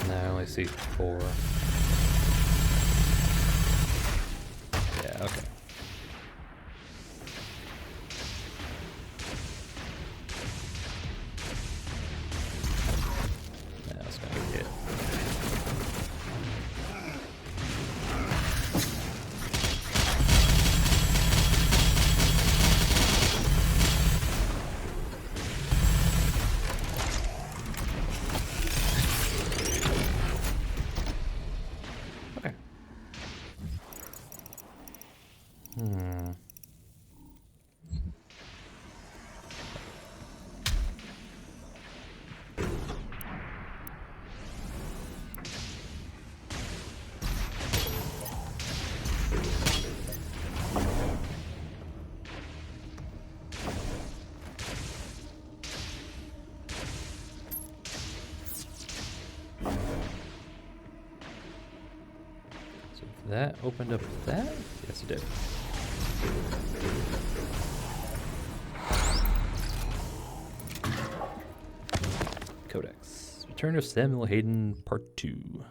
Now I only see 4. Yeah, okay. Yeah, that's gonna be it. That opened up that? Yes, it did. Codex. Return of Samuel Hayden, Part 2.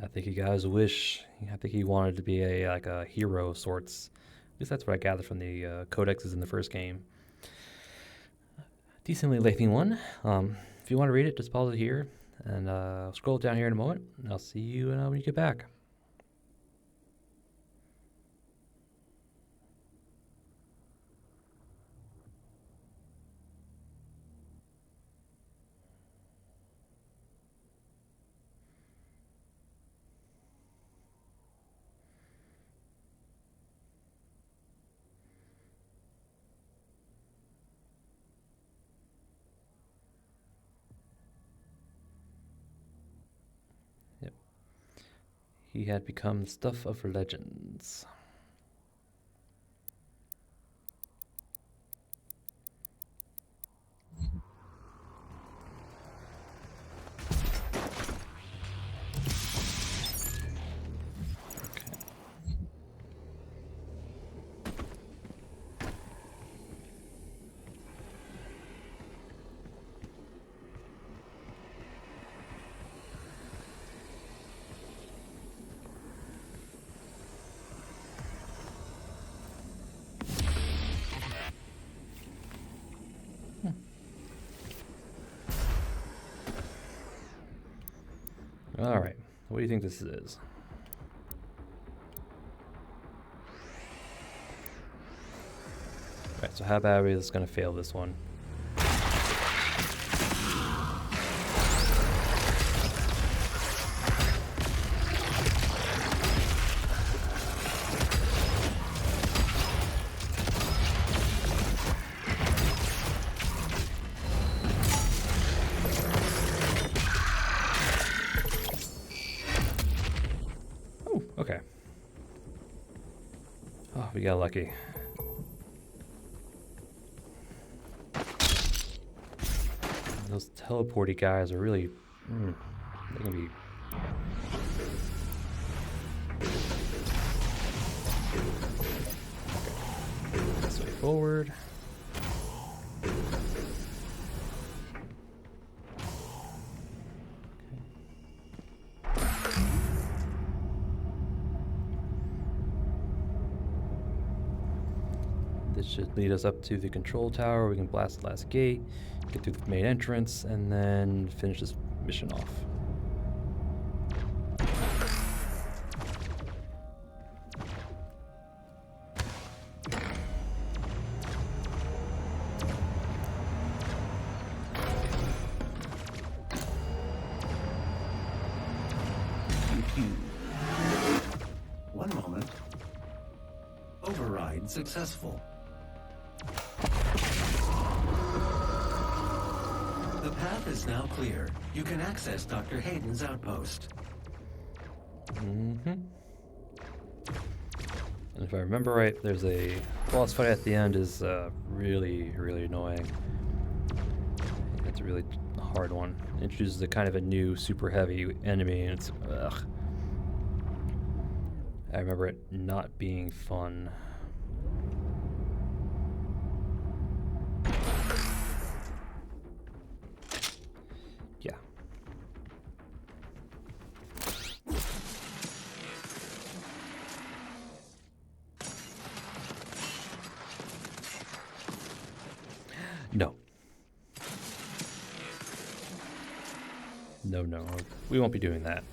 I think he got his wish. I think he wanted to be a hero of sorts. At least that's what I gathered from the codexes in the first game. Decently lengthy one. If you want to read it, just pause it here, and I'll scroll down here in a moment, and I'll see you when you get back. He had become the stuff of legends. All right, what do you think this is? All right, so how bad are we just going to fail this one? Okay. Oh, we got lucky. Those teleporty guys are really... they can be... Okay. This way forward. This should lead us up to the control tower. We can blast the last gate, get through the main entrance, and then finish this mission off. One moment. Override successful. The path is now clear. You can access Dr. Hayden's outpost. And if I remember right, there's a boss fight at the end is really, really annoying. It's a really hard one. It introduces a kind of a new super heavy enemy, and it's ugh. I remember it not being fun. Yeah. No. No. We won't be doing that.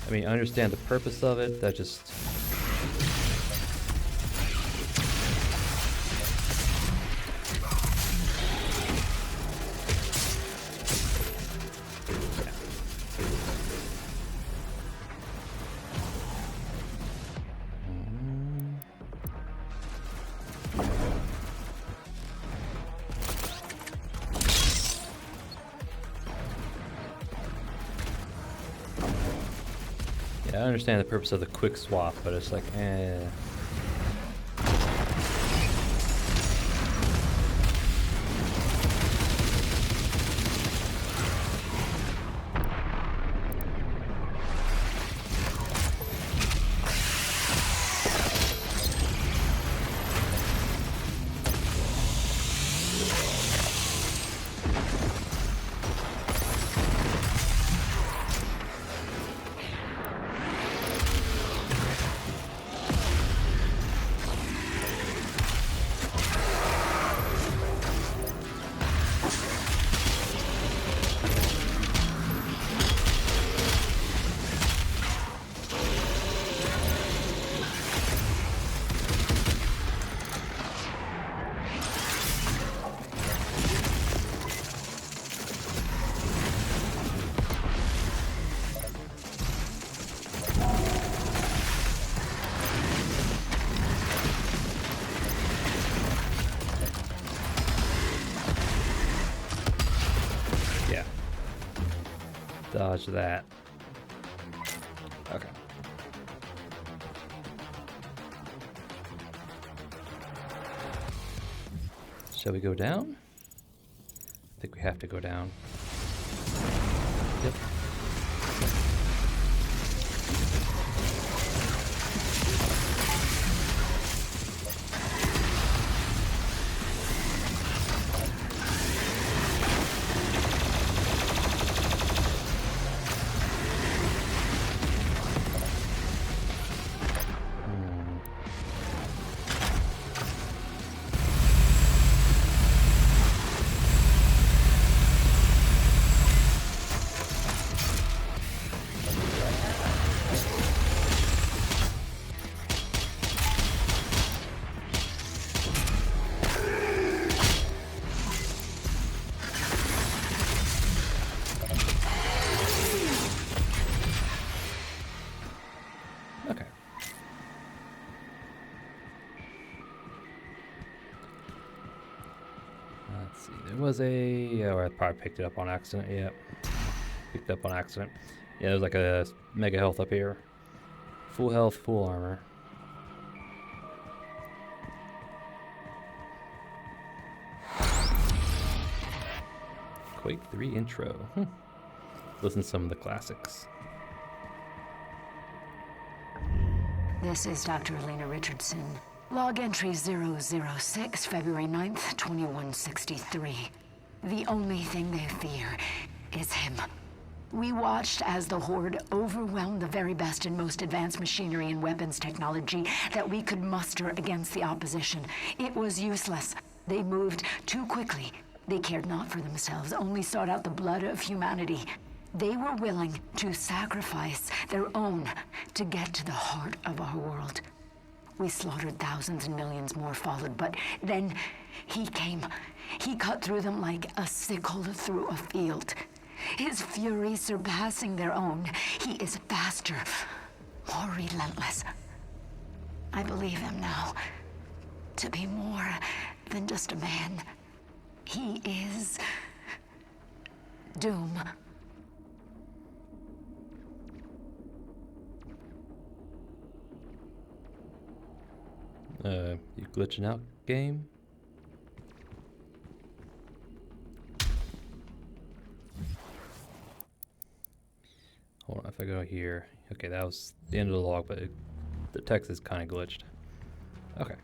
I mean, I understand the purpose of it, that just... Yeah, I understand the purpose of the quick swap, but it's like, eh. Dodge that. Okay. Shall we go down? I think we have to go down. Yep. Was I probably picked it up on accident. Yeah, picked it up on accident. Yeah, there's like a mega health up here. Full health, full armor. Quake 3 intro. Listen to some of the classics. This is Dr. Elena Richardson. Log entry 006, February 9th, 2163. The only thing they fear is him. We watched as the Horde overwhelmed the very best and most advanced machinery and weapons technology that we could muster against the opposition. It was useless. They moved too quickly. They cared not for themselves, only sought out the blood of humanity. They were willing to sacrifice their own to get to the heart of our world. We slaughtered thousands and millions more followed, but then he came. He cut through them like a sickle through a field. His fury surpassing their own. He is faster, more relentless. I believe him now to be more than just a man. He is Doom. You glitching out, game? Hold on, if I go here. Okay, that was the end of the log, but the text is kind of glitched. Okay.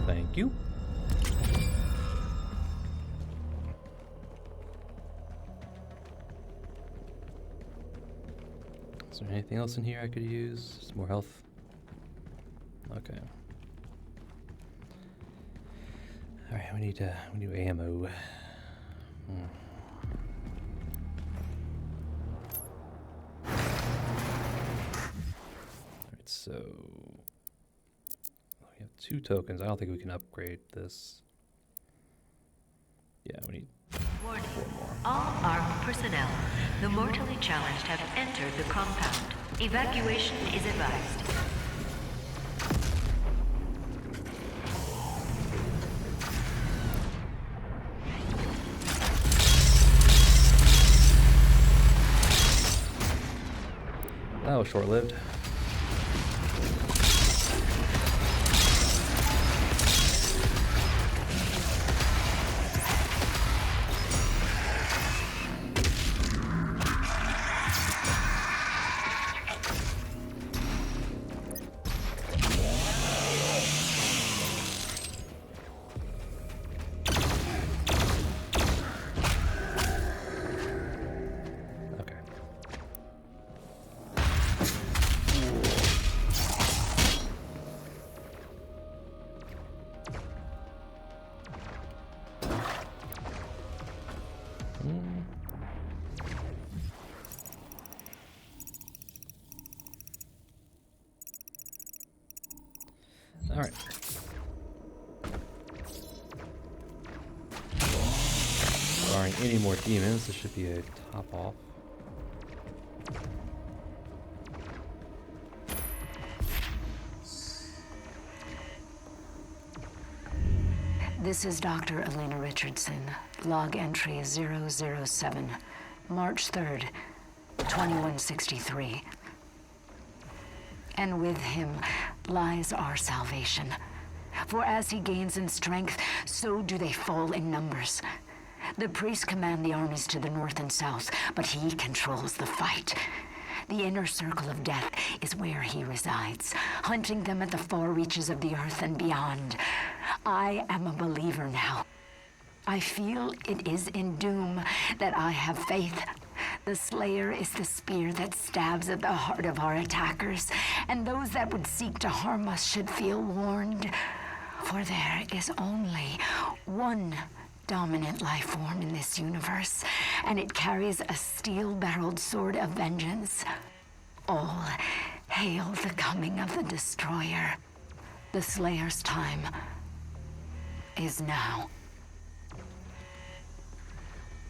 Thank you. Is there anything else in here I could use? Some more health. Okay. All right, we need ammo. All right, so we have 2 tokens. I don't think we can upgrade this. Yeah, we need Warning. 4 more. All armed personnel, the mortally challenged have entered the compound. Evacuation is advised. was short-lived. Alright. Barring any more demons, this should be a top off. This is Dr. Elena Richardson, log entry 007, March 3rd, 2163. And with him lies our salvation. For as he gains in strength, so do they fall in numbers. The priests command the armies to the north and south, but he controls the fight. The inner circle of death is where he resides, hunting them at the far reaches of the earth and beyond. I am a believer now. I feel it is in doom that I have faith. The Slayer is the spear that stabs at the heart of our attackers, and those that would seek to harm us should feel warned. For there is only one dominant life form in this universe, and it carries a steel-barreled sword of vengeance. All hail the coming of the Destroyer. The Slayer's time is now.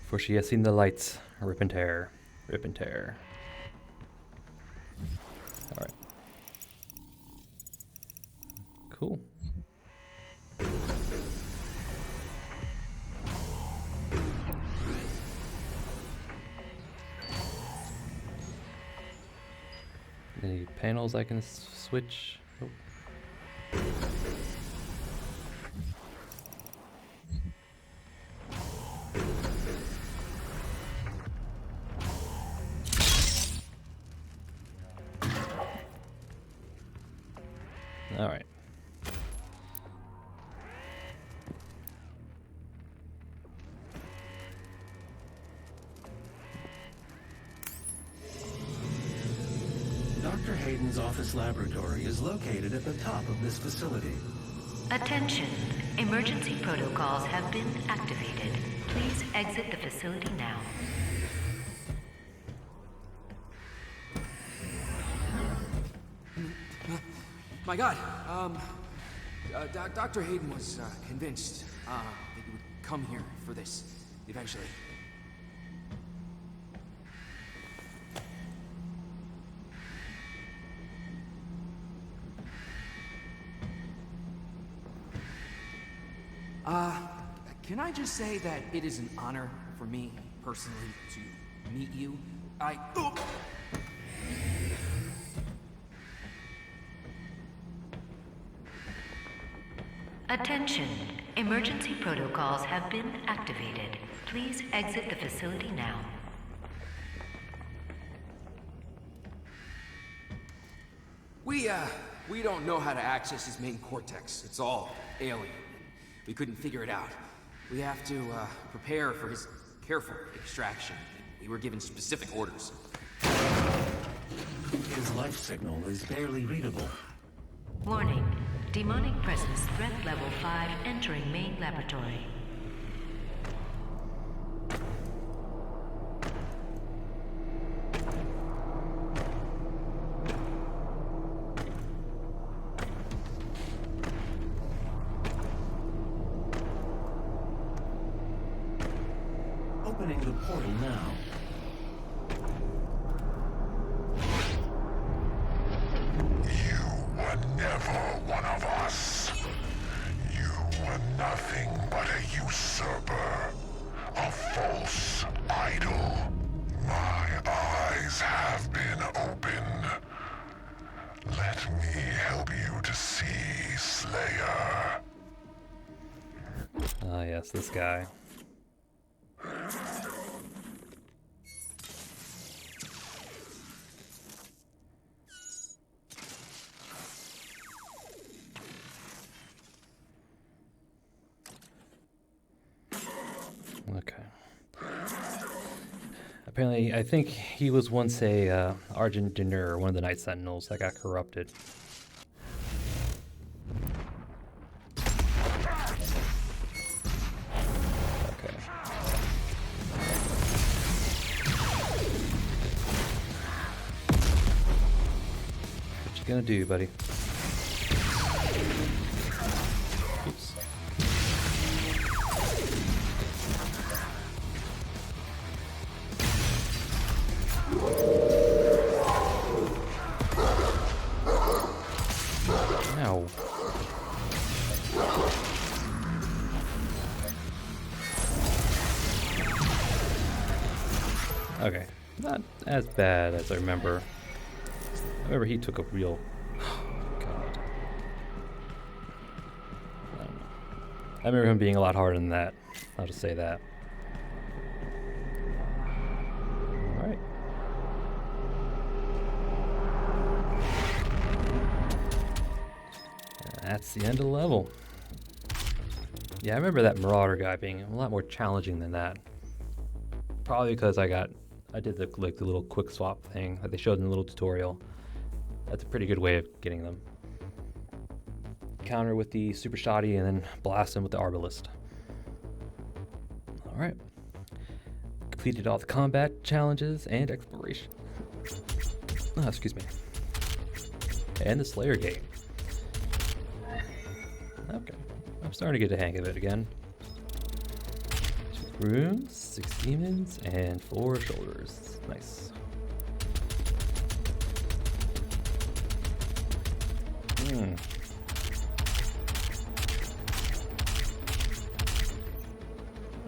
For she has seen the lights, rip and tear, rip and tear. Alright. Cool. Any panels I can switch? Nope. All right. Dr. Hayden's office laboratory is located at the top of this facility. Attention. Emergency protocols have been activated. Please exit the facility now. My God, Dr. Hayden was convinced that you would come here for this eventually. Can I just say that it is an honor for me personally to meet you? Attention. Emergency protocols have been activated. Please exit the facility now. We don't know how to access his main cortex. It's all alien. We couldn't figure it out. We have to prepare for his careful extraction. We were given specific orders. His life signal is barely readable. Warning. Demonic presence threat level 5 entering main laboratory. Opening the portal now. You were never one of us. You were nothing but a usurper, a false idol. My eyes have been opened. Let me help you to see, Slayer. Ah, yes, this guy. Okay. Apparently, I think he was once a Argentinier, one of the Night Sentinels that got corrupted. Okay. What you gonna do, buddy? Oops. Ow. Okay, not as bad as I remember. I remember he took a real... God. I don't know. I remember him being a lot harder than that. I'll just say that. Alright. That's the end of the level. Yeah, I remember that Marauder guy being a lot more challenging than that. Probably because I did the little quick swap thing that they showed in the little tutorial. That's a pretty good way of getting them. Counter with the super shoddy and then blast them with the arbalist. Alright. Completed all the combat challenges and exploration. Oh, excuse me. And the Slayer game. Okay. I'm starting to get the hang of it again. 2 rooms, 6 demons, and 4 shoulders. Nice.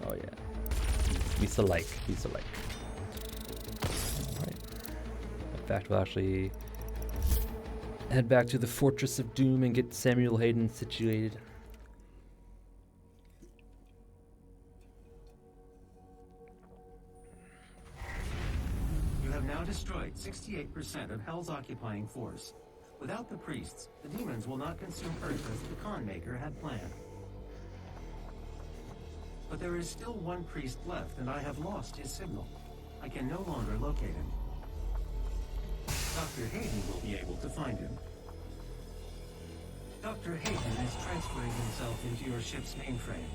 Oh yeah. He's alike. He's alike. Alright. In fact, we'll actually head back to the Fortress of Doom and get Samuel Hayden situated. You have now destroyed 68% of Hell's occupying force. Without the priests, the demons will not consume Earth as the Khan Maker had planned. But there is still one priest left, and I have lost his signal. I can no longer locate him. Dr. Hayden will be able to find him. Dr. Hayden is transferring himself into your ship's mainframe.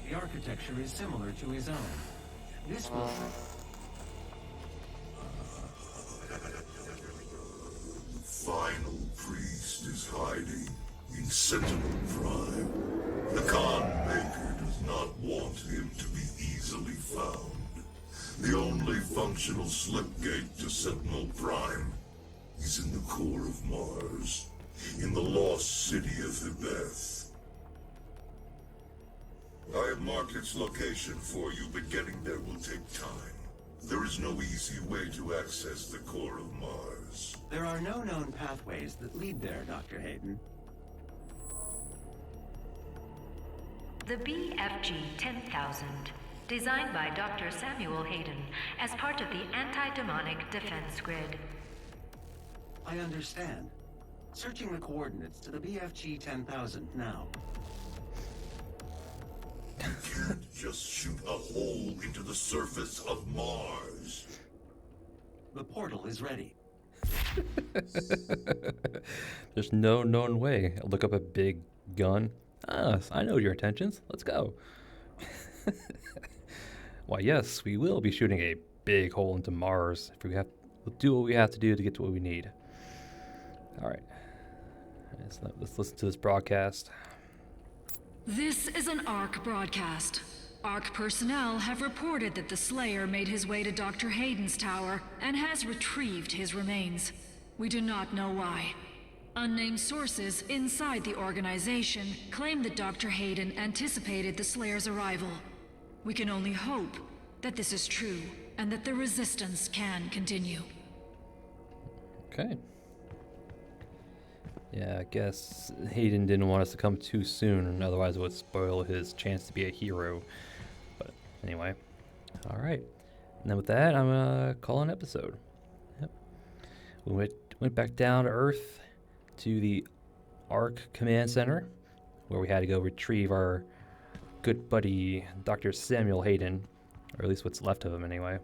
The architecture is similar to his own. This will... The final priest is hiding in Sentinel Prime. The Khan Maker does not want him to be easily found. The only functional slipgate to Sentinel Prime is in the core of Mars, in the lost city of Hibeth. I have marked its location for you, but getting there will take time. There is no easy way to access the core of Mars. There are no known pathways that lead there, Dr. Hayden. The BFG 10,000, designed by Dr. Samuel Hayden as part of the anti-demonic defense grid. I understand. Searching the coordinates to the BFG 10,000 now. You can't just shoot a hole into the surface of Mars. The portal is ready. There's no known way. I'll look up a big gun. Ah, I know your intentions. Let's go. Why, yes, we will be shooting a big hole into Mars. If we'll do what we have to do to get to what we need. All right. Let's listen to this broadcast. This is an ARC broadcast. ARC personnel have reported that the Slayer made his way to Dr. Hayden's tower and has retrieved his remains. We do not know why. Unnamed sources inside the organization claim that Dr. Hayden anticipated the Slayer's arrival. We can only hope that this is true and that the resistance can continue. Okay. Yeah, I guess Hayden didn't want us to come too soon, and otherwise it would spoil his chance to be a hero. But anyway, all right. And then with that, I'm gonna call an episode. Yep. We went back down to Earth to the ARC Command Center, where we had to go retrieve our good buddy Dr. Samuel Hayden, or at least what's left of him anyway.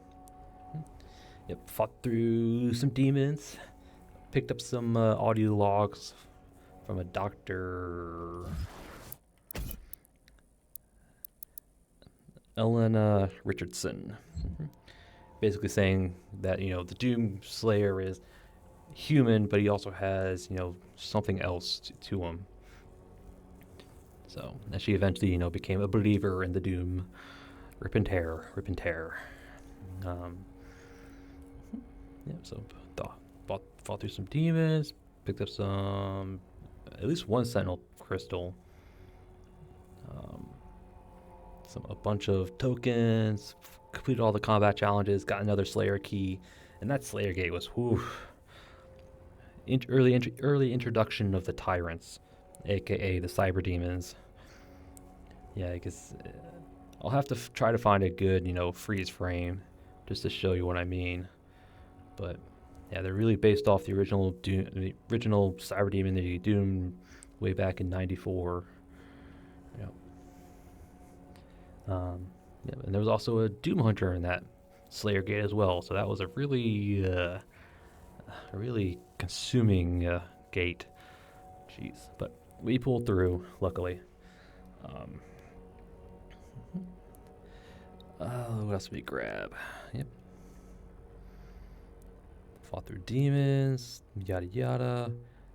Yep, fought through some demons. Picked up some audio logs from a Dr. Elena Richardson. Basically saying that, the Doom Slayer is human, but he also has, something else to him. So, and she eventually, became a believer in the Doom. Rip and tear. So fought through some demons, picked up at least one Sentinel crystal, a bunch of tokens, completed all the combat challenges, got another Slayer key, and that Slayer gate was early introduction of the tyrants, aka the cyber demons. Yeah, I guess I'll have to try to find a good, freeze frame just to show you what I mean. But yeah, they're really based off the original cyber demon that you doomed way back in '94. And there was also a Doom Hunter in that Slayer gate as well. So that was a really consuming gate. Jeez, but we pulled through, luckily. What else did we grab? Yep. Fought through demons, yada yada.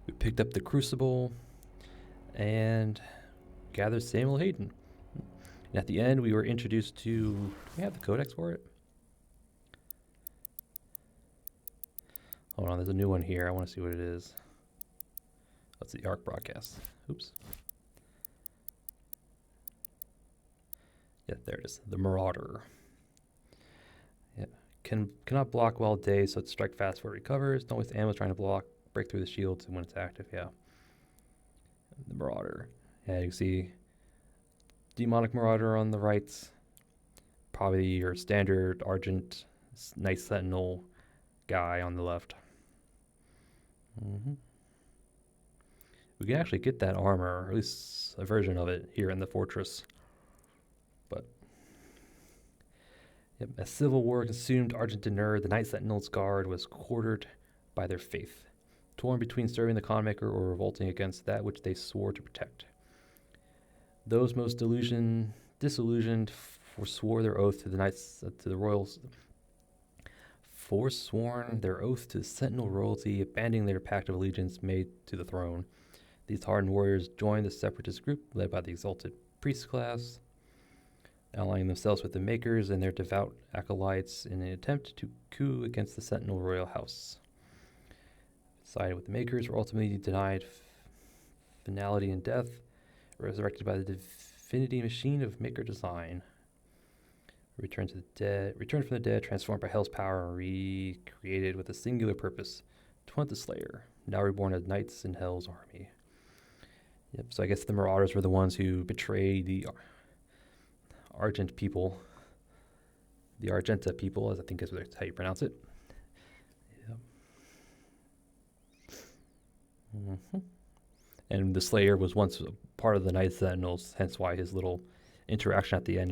We picked up the Crucible and gathered Samuel Hayden. And at the end, we were introduced to... Do we have the codex for it? Hold on, there's a new one here. I want to see what it is. That's the ARC broadcast. Oops. Yeah, there it is. The Marauder. Yeah. Cannot block while dazed, so it's strike fast before it recovers. Don't waste ammo trying to break through the shields when it's active. Yeah. The Marauder. Yeah, you can see Demonic Marauder on the right. Probably your standard Argent Night Sentinel guy on the left. We can actually get that armor, or at least a version of it, here in the fortress. But as civil war consumed Argentiner, the Night Sentinel's guard was quartered by their faith, torn between serving the Conmaker or revolting against that which they swore to protect. Those most disillusioned forswore their oath to the royals. Forsworn their oath to Sentinel royalty, abandoning their pact of allegiance made to the throne. These hardened warriors joined the separatist group led by the exalted priest class, allying themselves with the Makers and their devout acolytes in an attempt to coup against the Sentinel royal house. Sided with the Makers were ultimately denied finality in death, resurrected by the divinity machine of Maker design. Returned from the dead, transformed by Hell's power, and recreated with a singular purpose, to hunt the Slayer, now reborn as knights in Hell's army. Yep, so I guess the Marauders were the ones who betrayed the Argent people. The Argenta people, as I think is how you pronounce it. Yep. And the Slayer was once a part of the Night Sentinels, hence why his little interaction at the end,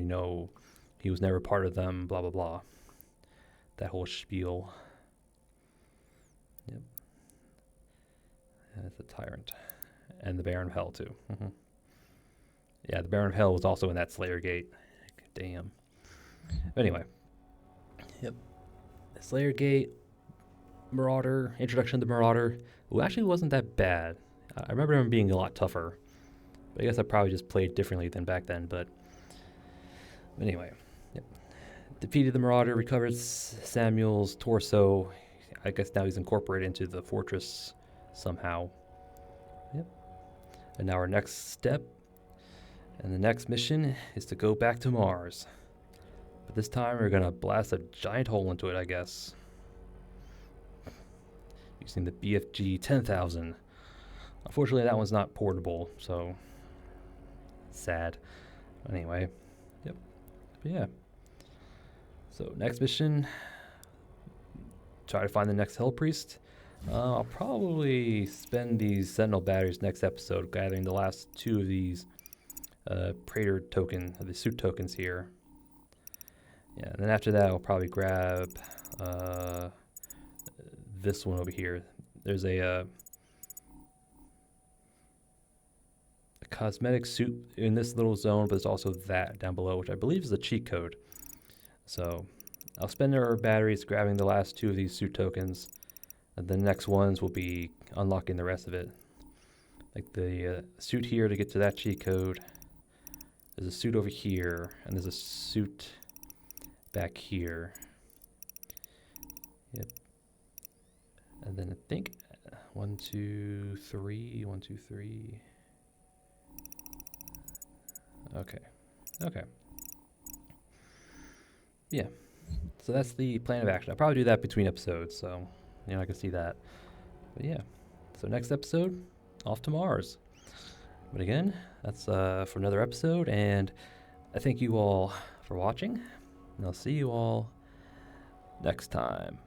he was never part of them, blah, blah, blah. That whole spiel. Yep. And it's a tyrant. And the Baron of Hell, too. Yeah, the Baron of Hell was also in that Slayer gate. Damn. But anyway. Yep. Slayer gate, Marauder, introduction to the Marauder, who actually wasn't that bad. I remember him being a lot tougher. But I guess I probably just played differently than back then, but anyway. Yep. Defeated the Marauder, recovered Samuel's torso. I guess now he's incorporated into the fortress somehow. Yep. And now our next step and the next mission is to go back to Mars. But this time we're going to blast a giant hole into it, I guess. Using the BFG 10,000. Unfortunately, that one's not portable, so sad. Anyway, yep. But yeah. So next mission, try to find the next Hell Priest. I'll probably spend these Sentinel batteries next episode gathering the last 2 of these Praetor token, the suit tokens here. Yeah, and then after that, I'll probably grab this one over here. There's a cosmetic suit in this little zone, but there's also that down below, which I believe is a cheat code. So I'll spend our batteries grabbing the last 2 of these suit tokens, and the next ones will be unlocking the rest of it. Like the suit here to get to that cheat code. There's a suit over here, and there's a suit back here. Yep. And then I think 1, 2, 3, 1, 2, 3. Okay. Okay. Yeah. So that's the plan of action. I'll probably do that between episodes, so I can see that. But yeah. So next episode, off to Mars. But again, that's for another episode, and I thank you all for watching, and I'll see you all next time.